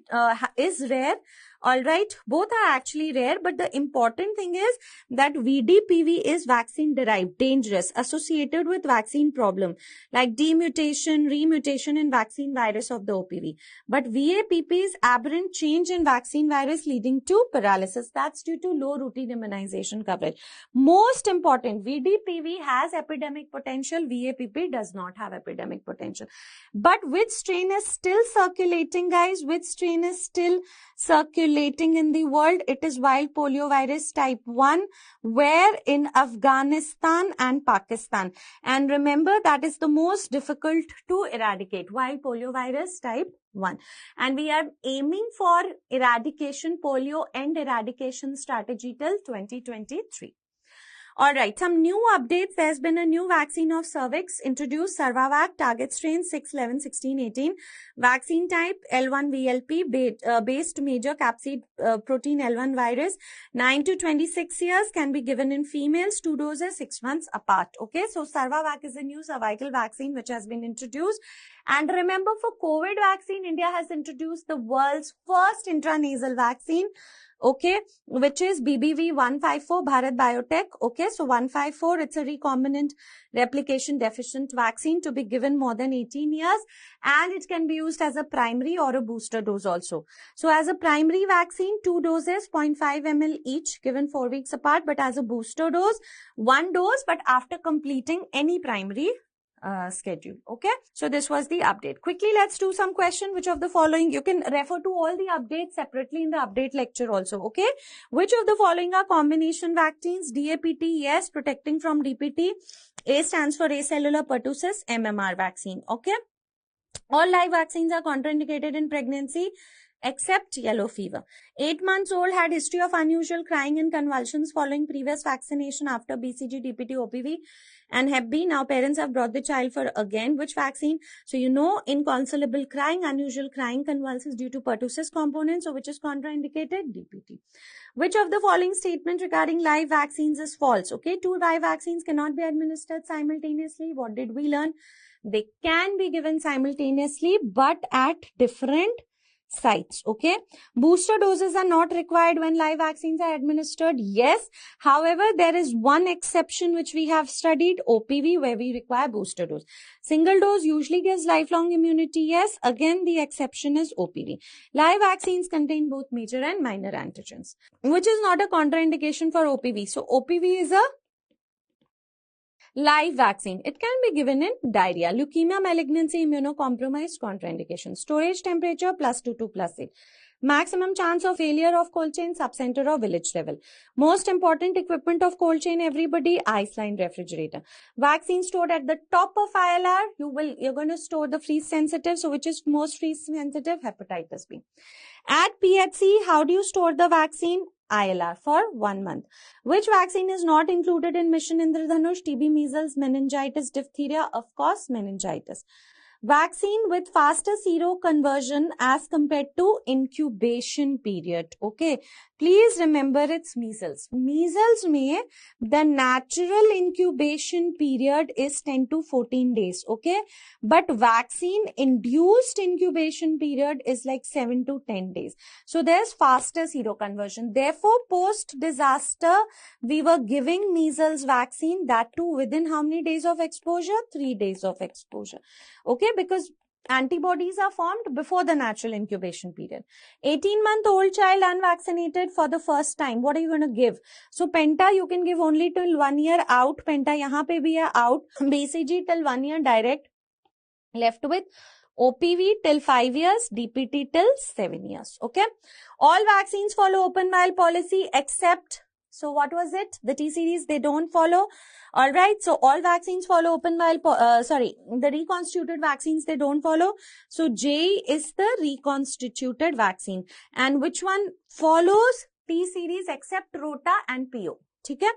is rare. All right, both are actually rare, but the important thing is that VDPV is vaccine derived, dangerous, associated with vaccine problem like demutation, remutation in vaccine virus of the OPV. But VAPP is aberrant change in vaccine virus leading to paralysis. That's due to low routine immunization coverage. Most important, VDPV has epidemic potential, VAPP does not have epidemic potential. But which strain is still circulating, guys? Which strain is still circulating in the world? It is wild poliovirus type 1, where in Afghanistan and Pakistan. And remember, that is the most difficult to eradicate, wild poliovirus type 1. And we are aiming for eradication, polio end eradication strategy till 2023. All right, some new updates. There's been a new vaccine of cervix introduced, Sarvavac, target strain 6, 11, 16, 18. Vaccine type L1VLP, based major capsid protein L1 virus. 9 to 26 years, can be given in females, 2 doses, 6 months apart. Okay, so Sarvavac is a new cervical vaccine which has been introduced. And remember, for COVID vaccine, India has introduced the world's first intranasal vaccine, okay, which is BBV 154, Bharat Biotech. Okay, so 154, it's a recombinant replication deficient vaccine to be given more than 18 years, and it can be used as a primary or a booster dose also. So as a primary vaccine, 2 doses, 0.5 ml each, given 4 weeks apart, but as a booster dose, 1 dose, but after completing any primary schedule. Okay, so this was the update. Quickly, let's do some question. Which of the following, you can refer to all the updates separately in the update lecture also. Okay, which of the following are combination vaccines? DAPT, yes, protecting from DPT. A stands for acellular pertussis, MMR vaccine. Okay, all live vaccines are contraindicated in pregnancy except yellow fever. 8 months old had history of unusual crying and convulsions following previous vaccination after BCG, DPT, OPV and Hep B. Now parents have brought the child for again which vaccine? So you know, inconsolable crying, unusual crying, convulsions due to pertussis component. So which is contraindicated? DPT. Which of the following statement regarding live vaccines is false? Okay, 2 live vaccines cannot be administered simultaneously. What did we learn? They can be given simultaneously but at different sites. Okay, booster doses are not required when live vaccines are administered. Yes, however, there is one exception which we have studied, OPV, where we require booster dose. Single dose usually gives lifelong immunity. Yes, again the exception is OPV. Live vaccines contain both major and minor antigens, which is not a contraindication for OPV. So OPV is a live vaccine. It can be given in diarrhea, leukemia, malignancy, immunocompromised, contraindication. Storage temperature +2 to +8. Maximum chance of failure of cold chain, subcenter or village level. Most important equipment of cold chain, everybody, ice-lined refrigerator. Vaccine stored at the top of ILR. You're going to store the freeze sensitive. So which is most freeze sensitive? Hepatitis B. At PHC, how do you store the vaccine? ILR for 1 month. Which vaccine is not included in Mission Indradhanush? TB, measles, meningitis, diphtheria, of course, meningitis. Vaccine with faster seroconversion as compared to incubation period. Okay, please remember it's measles. Measles में the natural incubation period is 10 to 14 days. Okay, but vaccine induced incubation period is like 7 to 10 days. So there's faster seroconversion. Therefore, post disaster, we were giving measles vaccine, that too within how many days of exposure? 3 days of exposure. Okay, because antibodies are formed before the natural incubation period. 18-month-old child unvaccinated for the first time. What are you going to give? So Penta you can give only till 1 year out. Penta yahan pe bhi hai out. BCG till 1 year direct. Left with OPV till 5 years, DPT till 7 years. Okay. All vaccines follow open vial policy except So what was it? The T series, they don't follow. All right. So all vaccines follow the reconstituted vaccines, they don't follow. So J is the reconstituted vaccine. And which one follows T series except Rota and PO? Okay.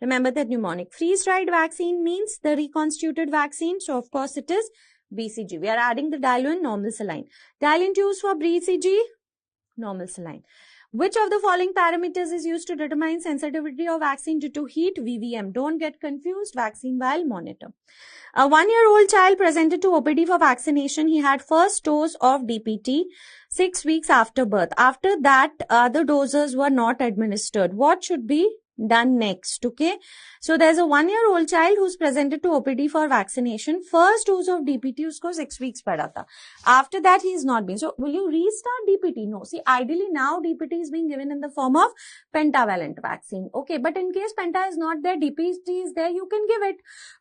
Remember that mnemonic. Freeze-dried vaccine means the reconstituted vaccine. So of course it is BCG. We are adding the diluent, normal saline. Diluent used for BCG, normal saline. Which of the following parameters is used to determine sensitivity of vaccine due to heat? VVM. Don't get confused. Vaccine vial monitor. A 1-year-old child presented to OPD for vaccination. He had first dose of DPT 6 weeks after birth. After that, other doses were not administered. What should be done next? Okay. So there's a 1-year-old child who's presented to OPD for vaccination. First dose of DPT usko 6 weeks pada tha. After that, he is not being. So will you restart DPT? No. See, ideally now DPT is being given in the form of pentavalent vaccine. Okay. But in case penta is not there, DPT is there, you can give it.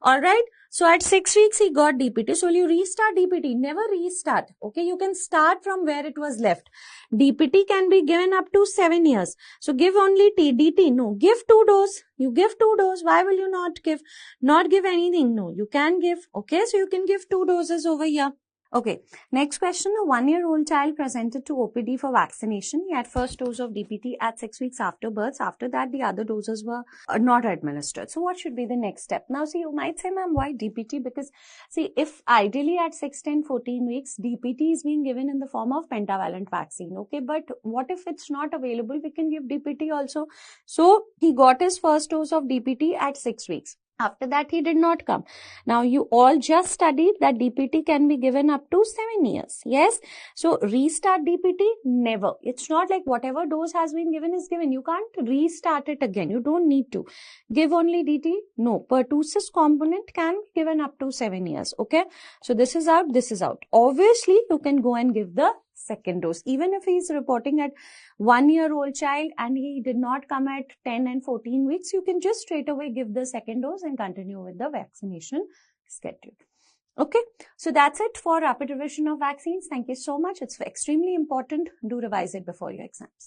Alright. So at 6 weeks, he got DPT. So will you restart DPT? Never restart. Okay. You can start from where it was left. DPT can be given up to 7 years. So give only TDT. No. Give 2 doses. You give 2 doses. Why will you not give anything? No, you can give. Okay, so you can give 2 doses over here. Okay, next question. A 1-year-old child presented to OPD for vaccination. He had first dose of DPT at 6 weeks after birth. After that, the other doses were not administered. So what should be the next step? Now, see, you might say, ma'am, why DPT? Because, see, if ideally at 6, 10, 14 weeks, DPT is being given in the form of pentavalent vaccine. Okay, but what if it's not available? We can give DPT also. So, he got his first dose of DPT at 6 weeks. After that, he did not come. Now, you all just studied that DPT can be given up to 7 years. Yes. So, restart DPT? Never. It's not like whatever dose has been given is given. You can't restart it again. You don't need to. Give only DT? No. Pertussis component can be given up to 7 years. Okay. So, this is out. This is out. Obviously, you can go and give the second dose. Even if he is reporting at 1-year-old child and he did not come at 10 and 14 weeks, you can just straight away give the second dose and continue with the vaccination schedule. Okay, so that's it for rapid revision of vaccines. Thank you so much. It's extremely important. Do revise it before your exams.